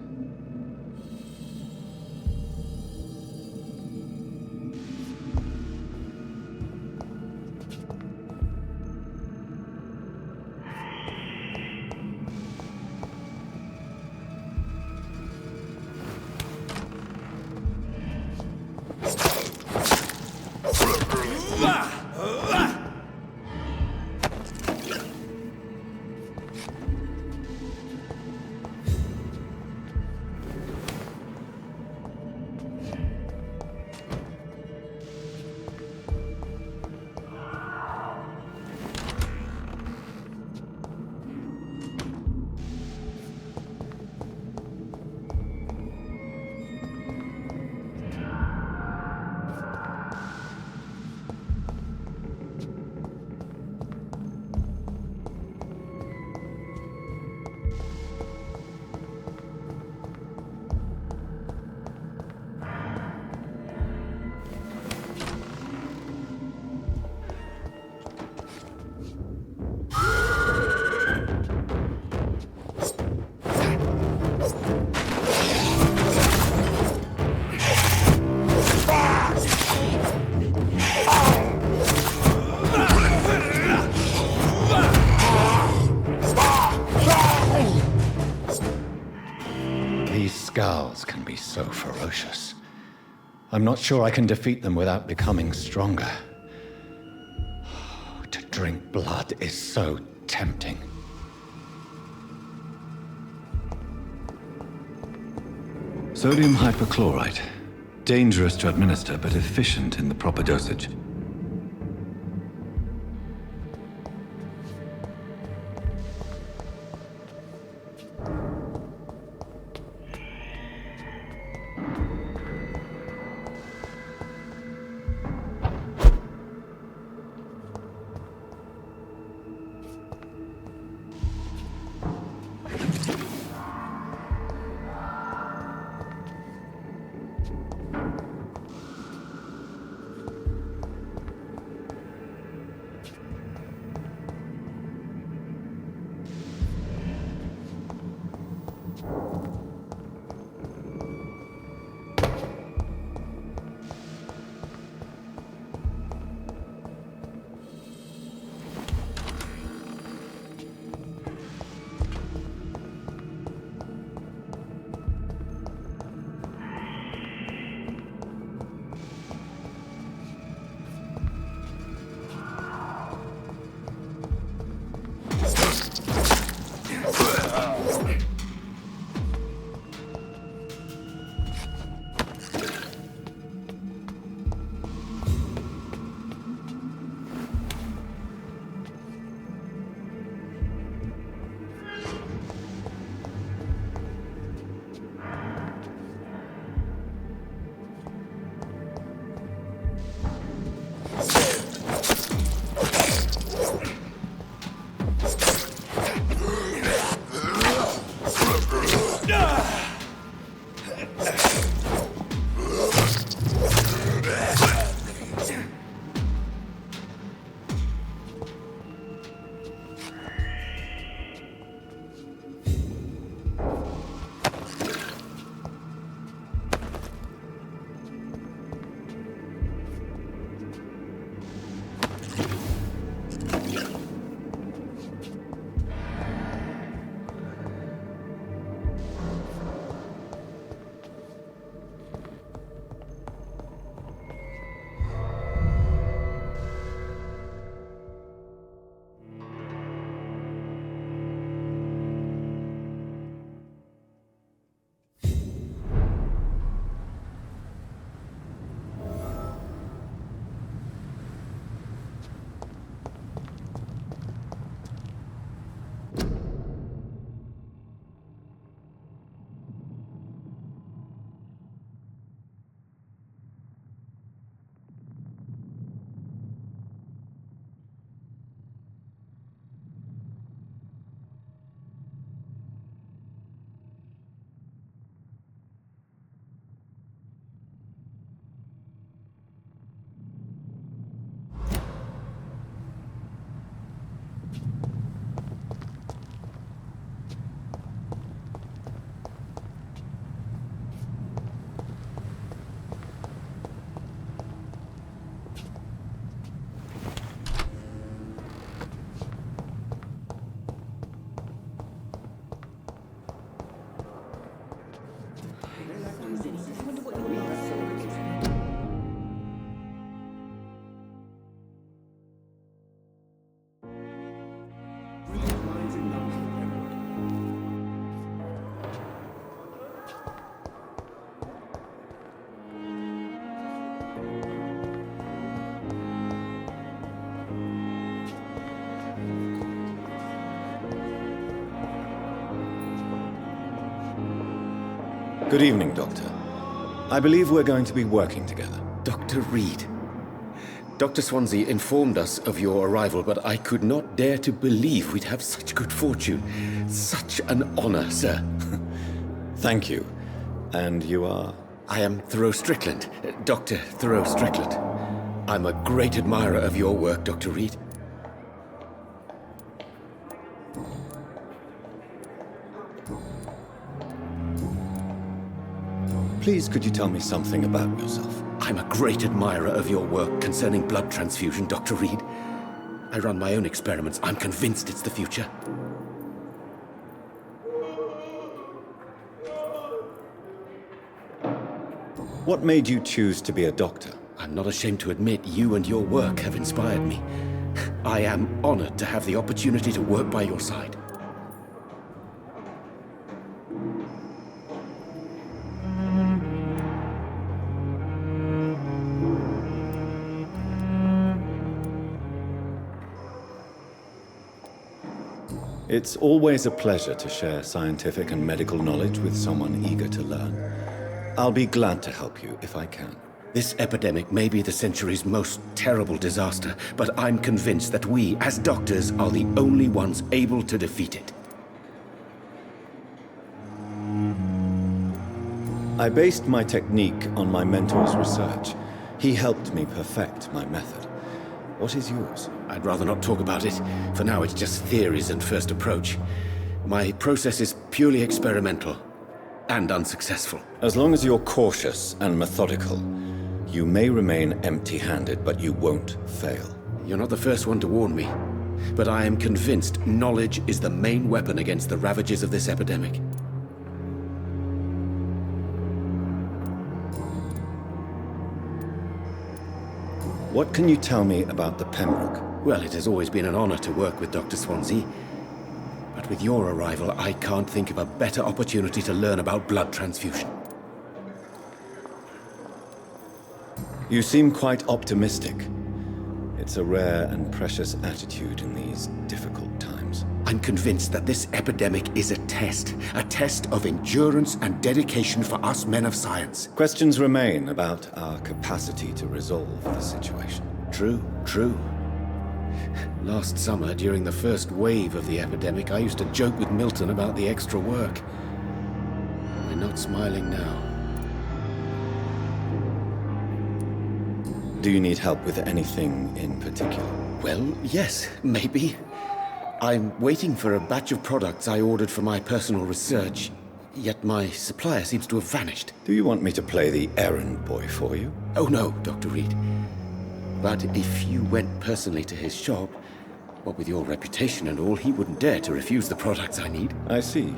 Scowls can be so ferocious. I'm not sure I can defeat them without becoming stronger. To drink blood is so tempting. Sodium hypochlorite. Dangerous to administer, but efficient in the proper dosage. Good evening, Doctor. I believe we're going to be working together.
Dr. Reed. Dr. Swansea informed us of your arrival, but I could not dare to believe we'd have such good fortune. Such an honor, sir.
Thank you. And you are?
I am Thoreau Strickland, Dr. Thoreau Strickland. I'm a great admirer of your work, Dr. Reed.
Please, could you tell me something about yourself?
I'm a great admirer of your work concerning blood transfusion, Dr. Reed. I run my own experiments. I'm convinced it's the future.
What made you choose to be a doctor?
I'm not ashamed to admit you and your work have inspired me. I am honored to have the opportunity to work by your side.
It's always a pleasure to share scientific and medical knowledge with someone eager to learn. I'll be glad to help you if I can.
This epidemic may be the century's most terrible disaster, but I'm convinced that we, as doctors, are the only ones able to defeat it.
I based my technique on my mentor's research. He helped me perfect my method. What is yours?
I'd rather not talk about it. For now, it's just theories and first approach. My process is purely experimental and unsuccessful.
As long as you're cautious and methodical, you may remain empty-handed, but you won't fail.
You're not the first one to warn me, but I am convinced knowledge is the main weapon against the ravages of this epidemic.
What can you tell me about the Pembroke?
Well, it has always been an honor to work with Dr. Swansea. But with your arrival, I can't think of a better opportunity to learn about blood transfusion.
You seem quite optimistic. It's a rare and precious attitude in these difficult times.
I'm convinced that this epidemic is a test of endurance and dedication for us men of science.
Questions remain about our capacity to resolve the situation.
True. Last summer, during the first wave of the epidemic, I used to joke with Milton about the extra work. We're not smiling now.
Do you need help with anything in particular?
Well, yes, maybe. I'm waiting for a batch of products I ordered for my personal research, yet my supplier seems to have vanished.
Do you want me to play the errand boy for you?
Oh no, Dr. Reed. But if you went personally to his shop, what with your reputation and all, he wouldn't dare to refuse the products I need.
I see.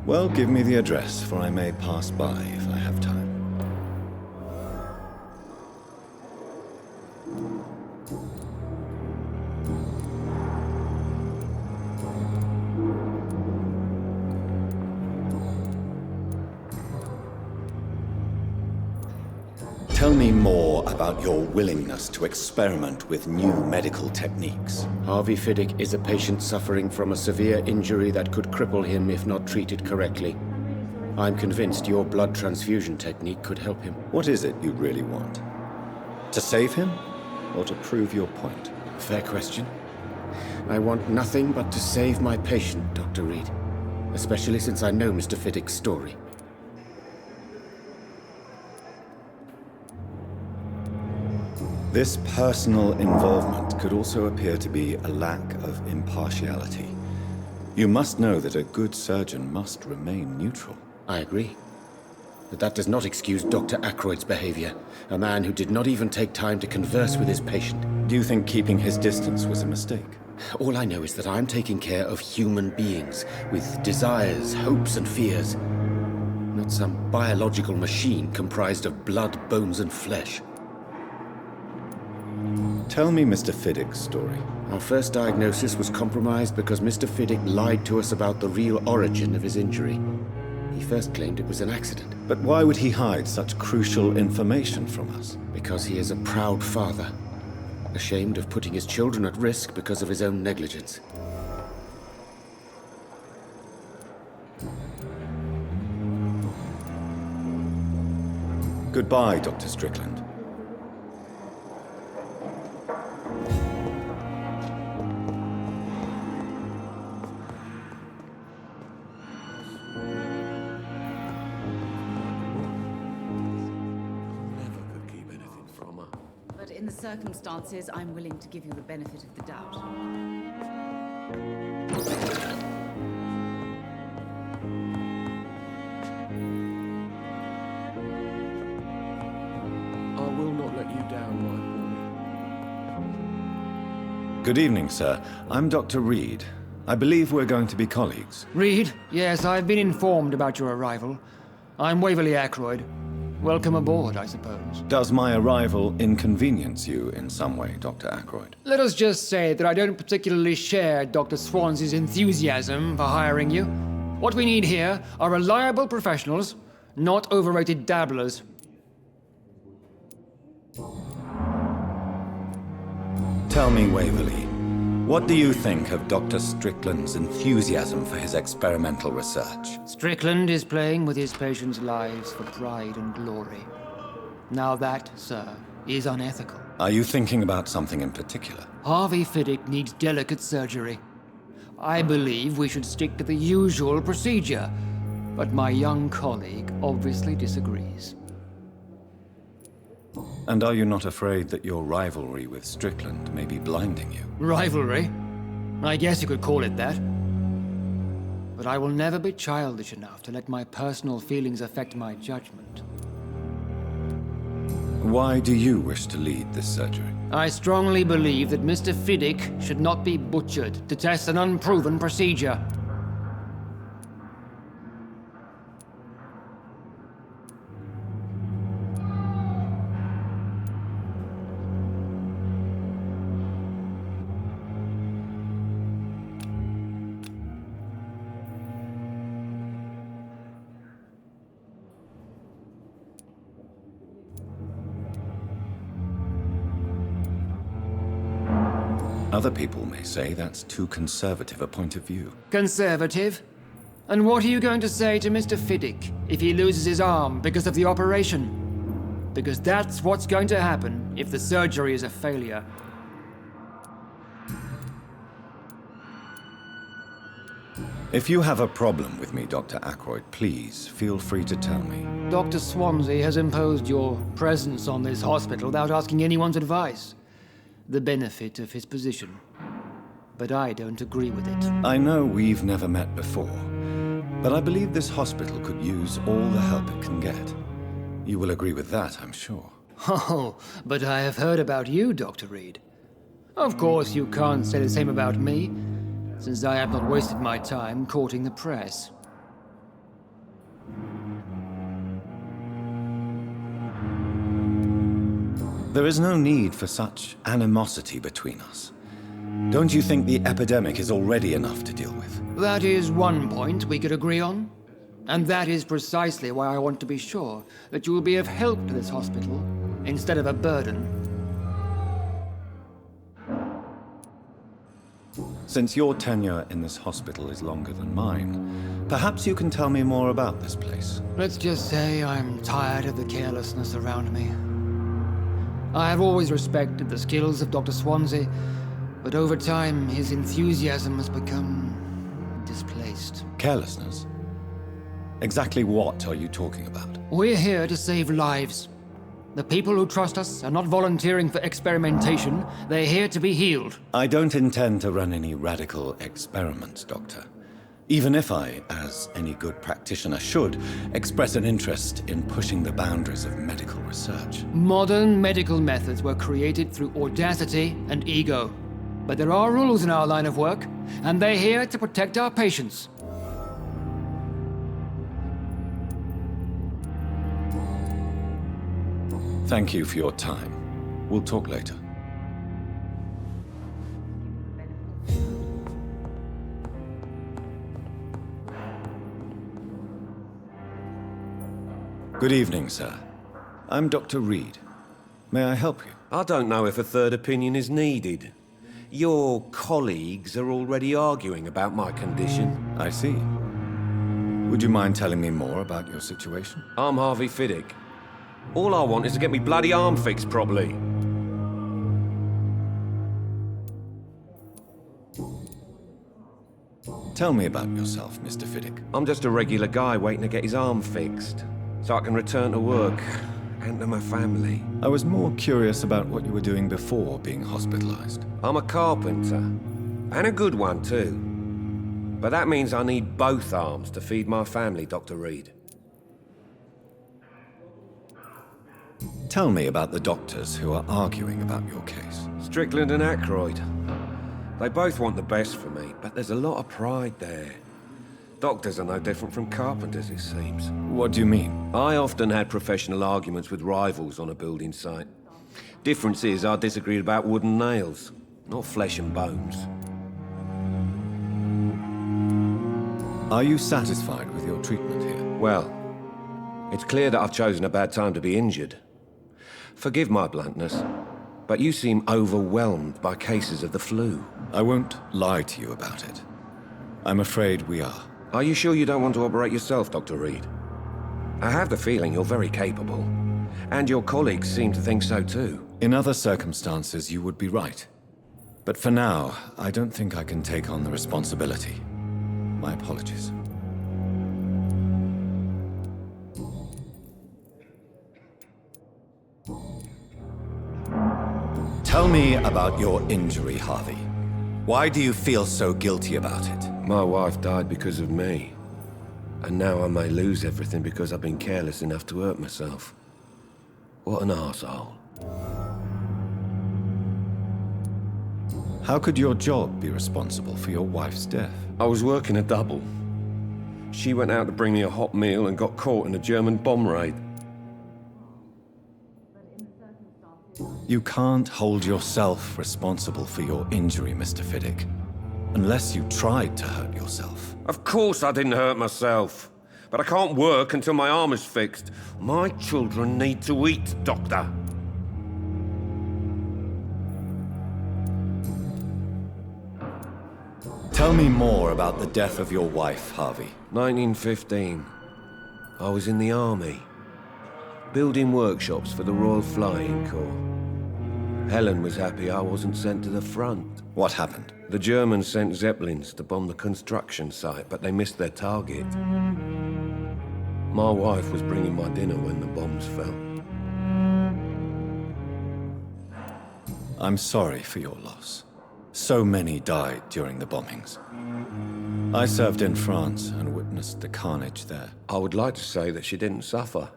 Well, give me the address, for I may pass by if I have time. Tell me more about your willingness to experiment with new medical techniques.
Harvey Fiddick is a patient suffering from a severe injury that could cripple him if not treated correctly. I'm convinced your blood transfusion technique could help him.
What is it you really want? To save him, or to prove your point?
Fair question. I want nothing but to save my patient, Dr. Reed. Especially since I know Mr. Fiddick's story.
This personal involvement could also appear to be a lack of impartiality. You must know that a good surgeon must remain neutral.
I agree. But that does not excuse Dr. Ackroyd's behavior, a man who did not even take time to converse with his patient.
Do you think keeping his distance was a mistake?
All I know is that I'm taking care of human beings, with desires, hopes, and fears. Not some biological machine comprised of blood, bones, and flesh.
Tell me Mr. Fiddick's story.
Our first diagnosis was compromised because Mr. Fiddick lied to us about the real origin of his injury. He first claimed it was an accident.
But why would he hide such crucial information from us?
Because he is a proud father, ashamed of putting his children at risk because of his own negligence.
Goodbye, Dr. Strickland.
But in the circumstances, I'm willing to give you the benefit of the doubt.
I will not let you down, my boy.
Good evening, sir. I'm Dr. Reed. I believe we're going to be colleagues.
Reed? Yes, I've been informed about your arrival. I'm Waverly Ackroyd. Welcome aboard, I suppose.
Does my arrival inconvenience you in some way, Dr. Ackroyd?
Let us just say that I don't particularly share Dr. Swansea's enthusiasm for hiring you. What we need here are reliable professionals, not overrated dabblers.
Tell me, Waverly, what do you think of Dr. Strickland's enthusiasm for his experimental research?
Strickland is playing with his patients' lives for pride and glory. Now that, sir, is unethical.
Are you thinking about something in particular?
Harvey Fiddick needs delicate surgery. I believe we should stick to the usual procedure, but my young colleague obviously disagrees.
And are you not afraid that your rivalry with Strickland may be blinding you?
Rivalry? I guess you could call it that. But I will never be childish enough to let my personal feelings affect my judgment.
Why do you wish to lead this surgery?
I strongly believe that Mr. Fiddick should not be butchered to test an unproven procedure.
Other people may say that's too conservative a point of view.
Conservative? And what are you going to say to Mr. Fiddick if he loses his arm because of the operation? Because that's what's going to happen if the surgery is a failure.
If you have a problem with me, Dr. Ackroyd, please feel free to tell me.
Dr. Swansea has imposed your presence on this hospital without asking anyone's advice. The benefit of his position. But I don't agree with it.
I know we've never met before, but I believe this hospital could use all the help it can get. You will agree with that, I'm sure.
Oh, but I have heard about you, Dr. Reed. Of course, you can't say the same about me, since I have not wasted my time courting the press.
There is no need for such animosity between us. Don't you think the epidemic is already enough to deal with?
That is one point we could agree on. And that is precisely why I want to be sure that you will be of help to this hospital, instead of a burden.
Since your tenure in this hospital is longer than mine, perhaps you can tell me more about this place.
Let's just say I'm tired of the carelessness around me. I have always respected the skills of Dr. Swansea, but over time his enthusiasm has become displaced.
Carelessness? Exactly what are you talking about?
We're here to save lives. The people who trust us are not volunteering for experimentation. They're here to be healed.
I don't intend to run any radical experiments, Doctor. Even if I, as any good practitioner should, express an interest in pushing the boundaries of medical research.
Modern medical methods were created through audacity and ego. But there are rules in our line of work, and they're here to protect our patients.
Thank you for your time. We'll talk later. Good evening, sir. I'm Dr. Reed. May I help you?
I don't know if a third opinion is needed. Your colleagues are already arguing about my condition.
I see. Would you mind telling me more about your situation?
I'm Harvey Fiddick. All I want is to get me bloody arm fixed properly.
Tell me about yourself, Mr. Fiddick.
I'm just a regular guy waiting to get his arm fixed, so I can return to work and to my family.
I was more curious about what you were doing before being hospitalized.
I'm a carpenter, and a good one too. But that means I need both arms to feed my family, Dr. Reed.
Tell me about the doctors who are arguing about your case.
Strickland and Aykroyd. They both want the best for me, but there's a lot of pride there. Doctors are no different from carpenters, it seems.
What do you mean?
I often had professional arguments with rivals on a building site. Difference is I disagreed about wooden nails, not flesh and bones.
Are you satisfied with your treatment here?
Well, it's clear that I've chosen a bad time to be injured. Forgive my bluntness, but you seem overwhelmed by cases of the flu.
I won't lie to you about it. I'm afraid we are.
Are you sure you don't want to operate yourself, Dr. Reed? I have the feeling you're very capable, and your colleagues seem to think so too.
In other circumstances, you would be right. But for now, I don't think I can take on the responsibility. My apologies. Tell me about your injury, Harvey. Why do you feel so guilty about it?
My wife died because of me. And now I may lose everything because I've been careless enough to hurt myself. What an arsehole.
How could your job be responsible for your wife's death?
I was working a double. She went out to bring me a hot meal and got caught in a German bomb raid.
You can't hold yourself responsible for your injury, Mr. Fiddick. Unless you tried to hurt yourself.
Of course I didn't hurt myself. But I can't work until my arm is fixed. My children need to eat, Doctor.
Tell me more about the death of your wife, Harvey.
1915. I was in the army. Building workshops for the Royal Flying Corps. Helen was happy I wasn't sent to the front.
What happened?
The Germans sent Zeppelins to bomb the construction site, but they missed their target. My wife was bringing my dinner when the bombs fell.
I'm sorry for your loss. So many died during the bombings. I served in France and witnessed the carnage there.
I would like to say that she didn't suffer.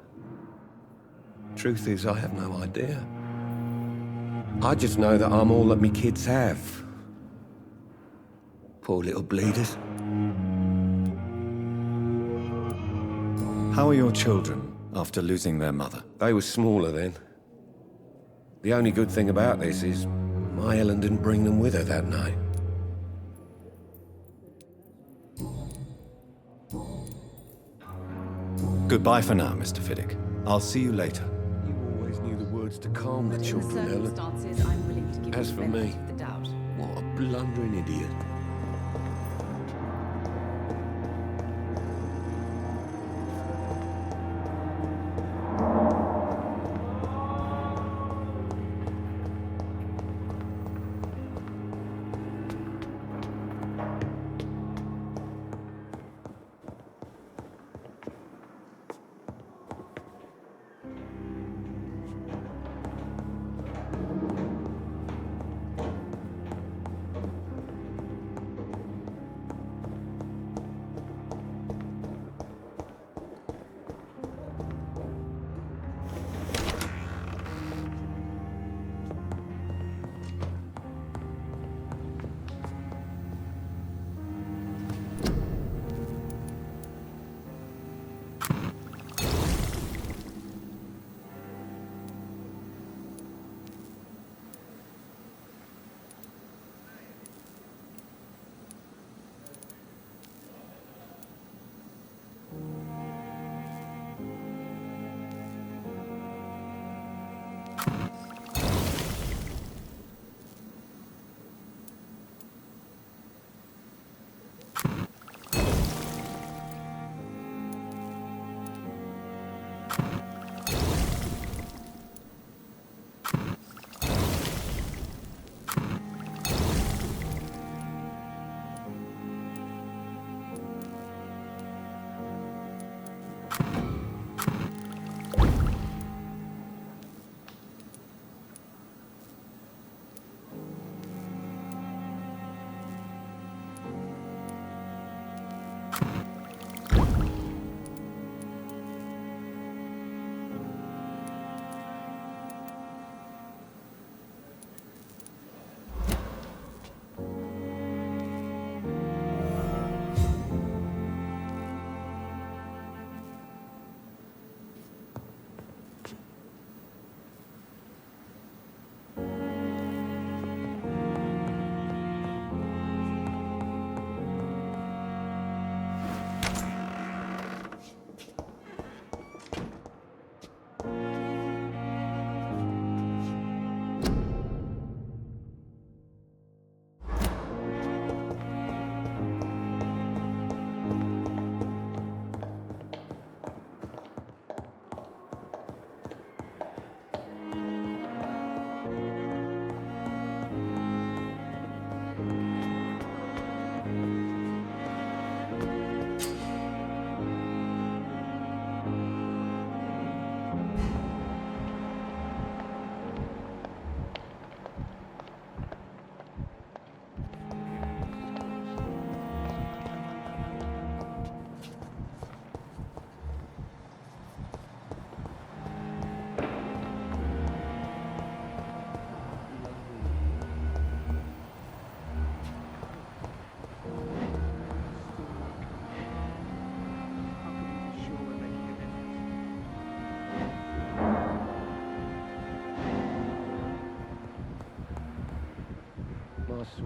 Truth is, I have no idea. I just know that I'm all that me kids have. Poor little bleeders.
How are your children after losing their mother?
They were smaller then. The only good thing about this is my Helen didn't bring them with her that night.
Goodbye for now, Mr. Fiddick. I'll see you later.
You always knew the words to calm the children, Helen.
Circumstances, I'm willing to give
As
you
for
the
me,
benefit of the doubt.
what a blundering idiot.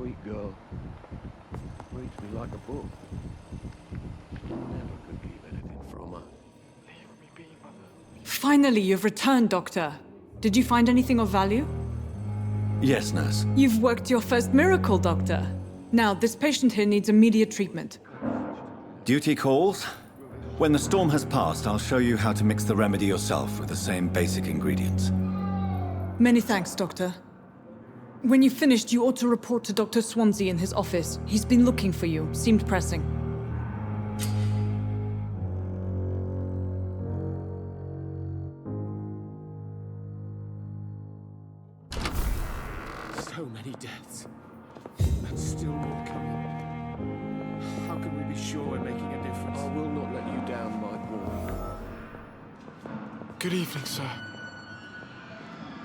sweet girl. Reads me like a book. Never could keep anything from her. Leave me be, Mother.
Finally, you've returned, Doctor. Did you find anything of value?
Yes, nurse.
You've worked your first miracle, Doctor. Now, this patient here needs immediate treatment.
Duty calls. When the storm has passed, I'll show you how to mix the remedy yourself with the same basic ingredients.
Many thanks, Doctor. When you've finished, you ought to report to Dr. Swansea in his office. He's been looking for you. Seemed pressing.
So many deaths. And still more coming. How can we be sure we're making a difference? I will not let you down, my boy.
Good evening, sir.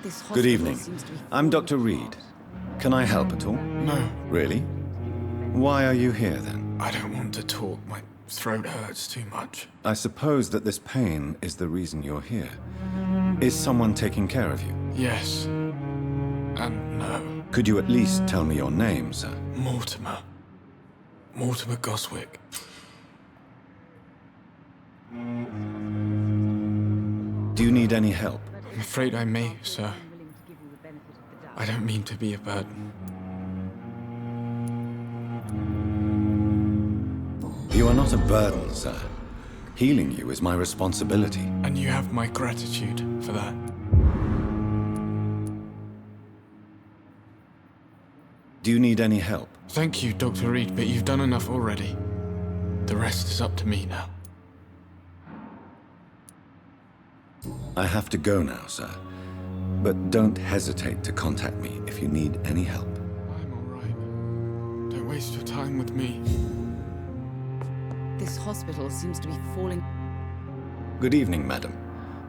This
Good evening.
seems to be
I'm Dr. Reed. Can I help at all?
No.
Really? Why are you here, then?
I don't want to talk. My throat hurts too much.
I suppose that this pain is the reason you're here. Is someone taking care of you?
Yes. And no.
Could you at least tell me your name, sir?
Mortimer. Mortimer Goswick.
Do you need any help?
I'm afraid I may, sir. I don't mean to be a burden.
You are not a burden, sir. Healing you is my responsibility.
And you have my gratitude for that.
Do you need any help?
Thank you, Dr. Reed, but you've done enough already. The rest is up to me now.
I have to go now, sir. But don't hesitate to contact me if you need any help.
I'm all right. Don't waste your time with me.
This hospital seems to be falling.
Good evening, madam.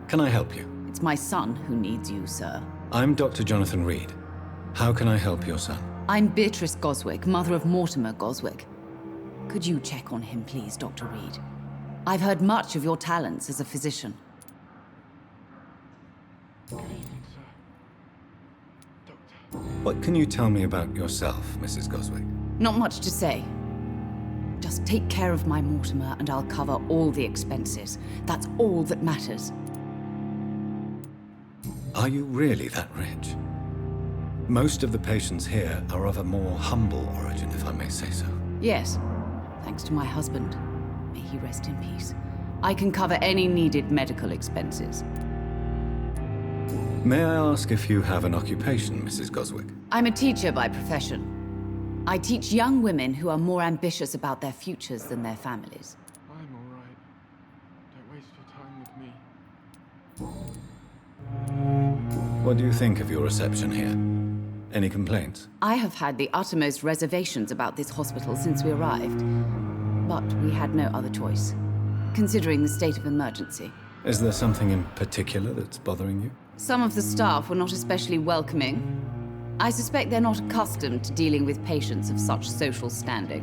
Can I help you?
It's my son who needs you, sir.
I'm Dr. Jonathan Reed. How can I help your son?
I'm Beatrice Goswick, mother of Mortimer Goswick. Could you check on him, please, Dr. Reed? I've heard much of your talents as a physician.
What can you tell me about yourself, Mrs. Goswick?
Not much to say. Just take care of my Mortimer and I'll cover all the expenses. That's all that matters.
Are you really that rich? Most of the patients here are of a more humble origin, if I may say so.
Yes, thanks to my husband. May he rest in peace. I can cover any needed medical expenses.
May I ask if you have an occupation, Mrs. Goswick?
I'm a teacher by profession. I teach young women who are more ambitious about their futures than their families.
I'm all right. Don't waste your time with me.
What do you think of your reception here? Any complaints?
I have had the uttermost reservations about this hospital since we arrived. But we had no other choice, considering the state of emergency.
Is there something in particular that's bothering you?
Some of the staff were not especially welcoming. I suspect they're not accustomed to dealing with patients of such social standing.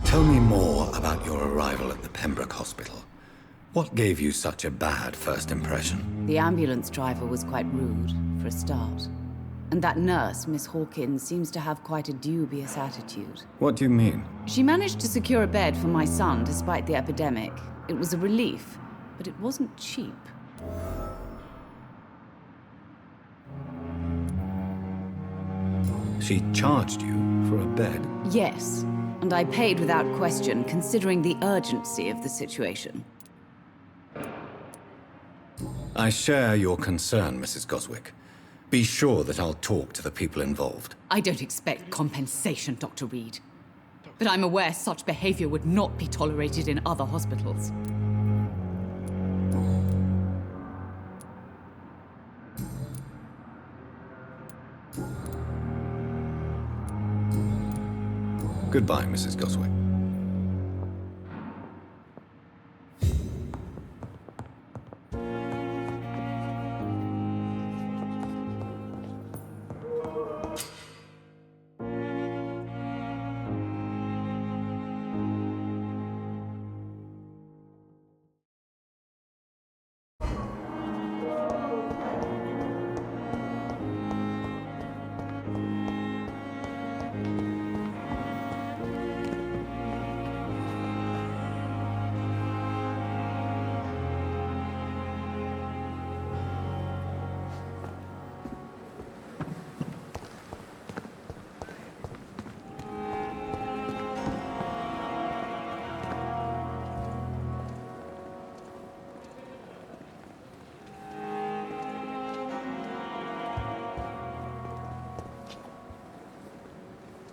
Tell me more about your arrival at the Pembroke Hospital. What gave you such a bad first impression?
The ambulance driver was quite rude, for a start. And that nurse, Miss Hawkins, seems to have quite a dubious attitude.
What do you mean?
She managed to secure a bed for my son despite the epidemic. It was a relief, but it wasn't cheap.
She charged you for a bed?
Yes, and I paid without question, considering the urgency of the situation.
I share your concern, Mrs. Goswick. Be sure that I'll talk to the people involved.
I don't expect compensation, Dr. Reed. But I'm aware such behavior would not be tolerated in other hospitals.
Goodbye, Mrs. Goswick.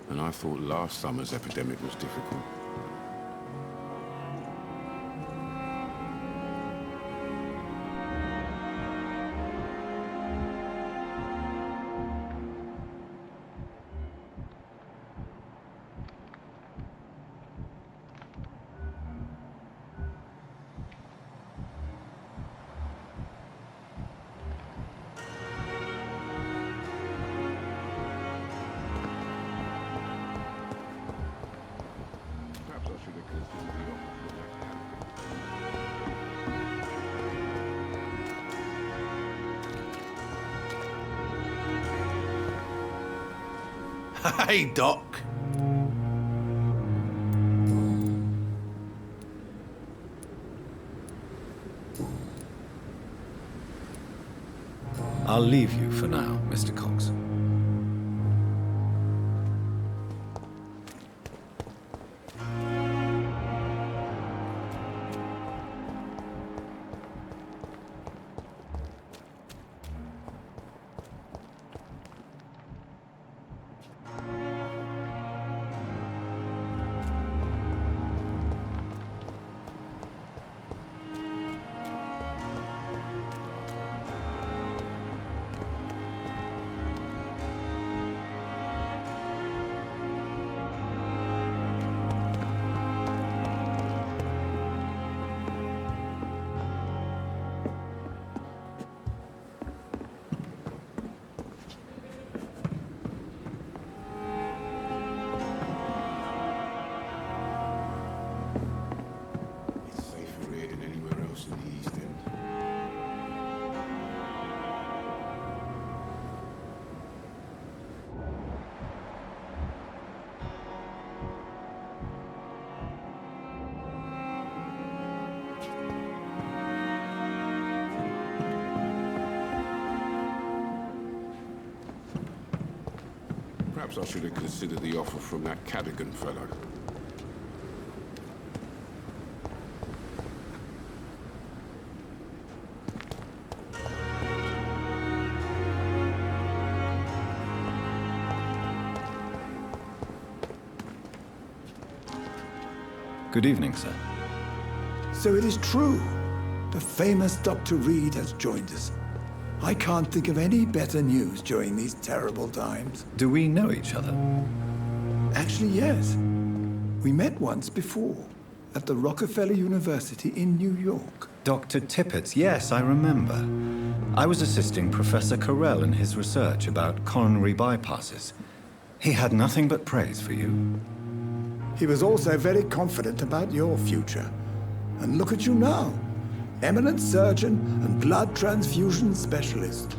And I thought last summer's epidemic was difficult.
Hey, Doc.
I'll leave you for now, Mr. Cox.
Perhaps I should have considered the offer from that Cadogan fellow.
Good evening, sir.
So it is true. The famous Dr. Reed has joined us. I can't think of any better news during these terrible times.
Do we know each other?
Actually, yes. We met once before, at the Rockefeller University in New York.
Dr. Tippett, yes, I remember. I was assisting Professor Carell in his research about coronary bypasses. He had nothing but praise for you.
He was also very confident about your future. And look at you now. Eminent surgeon and blood transfusion specialist.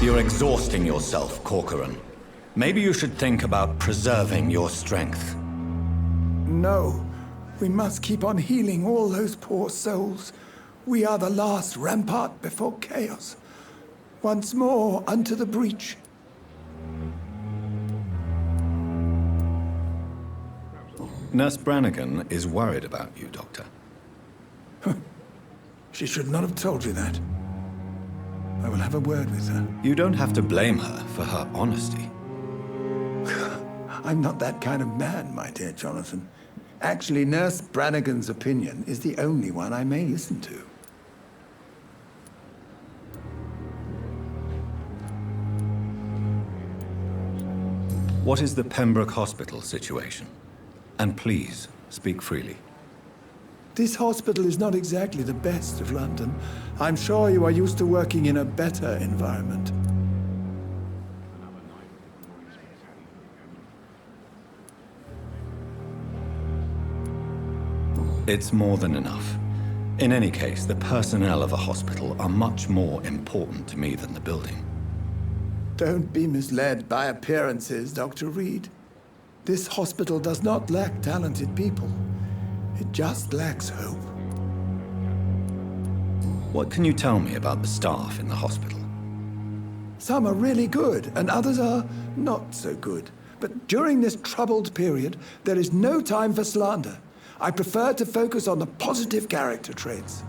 You're exhausting yourself, Corcoran. Maybe you should think about preserving your strength.
No, we must keep on healing all those poor souls. We are the last rampart before chaos. Once more unto the breach.
Nurse Brannigan is worried about you, Doctor.
She should not have told you that. I will have a word with her.
You don't have to blame her for her honesty.
I'm not that kind of man, my dear Jonathan. Actually, Nurse Brannigan's opinion is the only one I may listen to.
What is the Pembroke Hospital situation? And please, speak freely.
This hospital is not exactly the best of London. I'm sure you are used to working in a better environment.
It's more than enough. In any case, the personnel of a hospital are much more important to me than the building.
Don't be misled by appearances, Dr. Reed. This hospital does not lack talented people. It just lacks hope.
What can you tell me about the staff in the hospital?
Some are really good, and others are not so good. But during this troubled period, there is no time for slander. I prefer to focus on the positive character traits.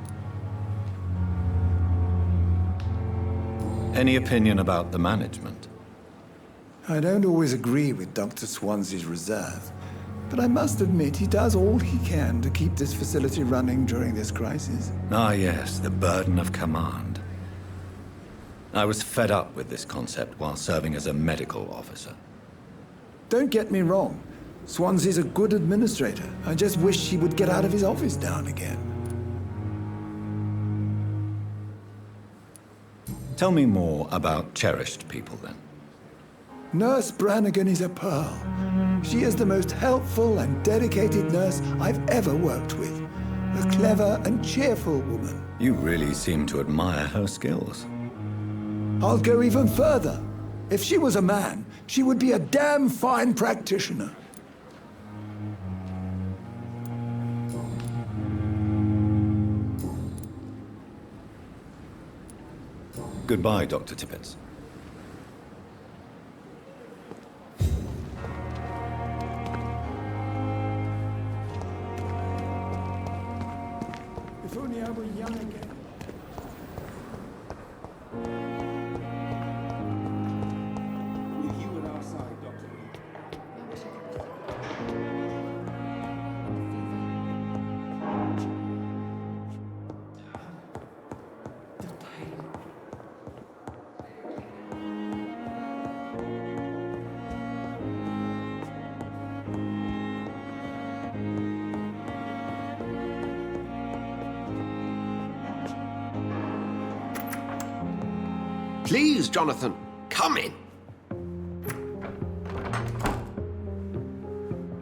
Any opinion about the management?
I don't always agree with Dr. Swansea's reserve, but I must admit he does all he can to keep this facility running during this crisis.
Ah, yes, the burden of command. I was fed up with this concept while serving as a medical officer.
Don't get me wrong. Swansea's a good administrator. I just wish he would get out of his office now and again.
Tell me more about cherished people, then.
Nurse Brannigan is a pearl. She is the most helpful and dedicated nurse I've ever worked with. A clever and cheerful woman.
You really seem to admire her skills.
I'll go even further. If she was a man, she would be a damn fine practitioner.
Goodbye, Dr. Tippett.
If only I were young again.
With you at our side, Doctor.
Please, Jonathan, come in.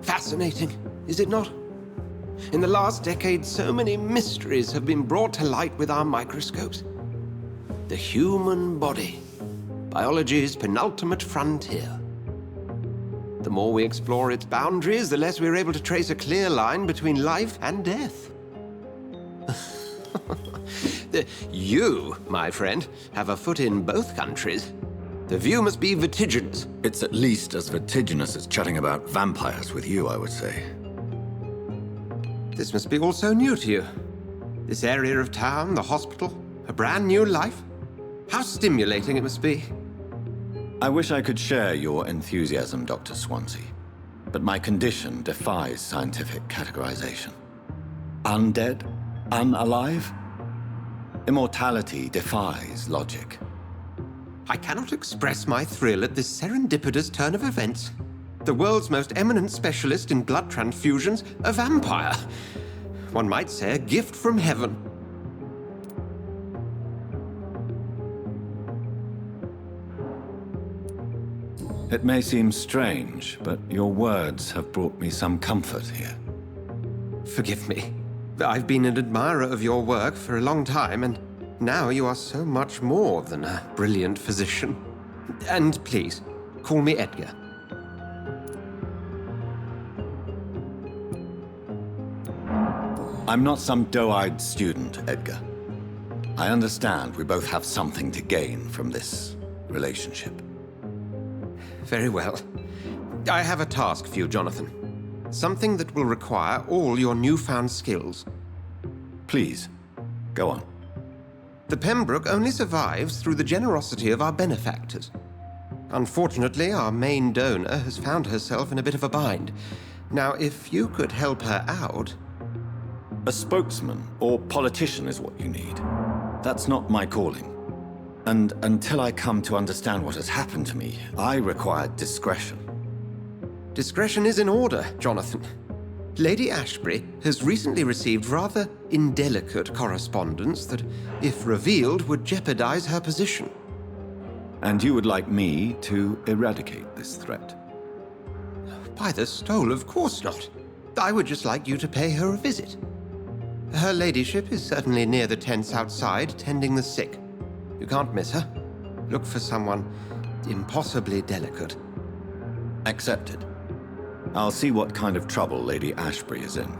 Fascinating, is it not? In the last decade, so many mysteries have been brought to light with our microscopes. The human body, biology's penultimate frontier. The more we explore its boundaries, the less we're able to trace a clear line between life and death. You, my friend, have a foot in both countries. The view must be vertiginous.
It's at least as vertiginous as chatting about vampires with you, I would say.
This must be all so new to you. This area of town, the hospital, a brand new life. How stimulating it must be.
I wish I could share your enthusiasm, Dr. Swansea, but my condition defies scientific categorization. Undead? Unalive? Immortality defies logic.
I cannot express my thrill at this serendipitous turn of events. The world's most eminent specialist in blood transfusions, a vampire. One might say a gift from heaven.
It may seem strange, but your words have brought me some comfort here.
Forgive me. I've been an admirer of your work for a long time, and now you are so much more than a brilliant physician. And please, call me Edgar.
I'm not some doe-eyed student, Edgar. I understand we both have something to gain from this relationship.
Very well. I have a task for you, Jonathan. Something that will require all your newfound skills.
Please, go on.
The Pembroke only survives through the generosity of our benefactors. Unfortunately, our main donor has found herself in a bit of a bind. Now, if you could help her out...
A spokesman or politician is what you need. That's not my calling. And until I come to understand what has happened to me, I require discretion.
Discretion is in order, Jonathan. Lady Ashbury has recently received rather indelicate correspondence that, if revealed, would jeopardize her position.
And you would like me to eradicate this threat?
By the stole, of course not. I would just like you to pay her a visit. Her ladyship is certainly near the tents outside, tending the sick. You can't miss her. Look for someone impossibly delicate.
Accepted. I'll see what kind of trouble Lady Ashbury is in.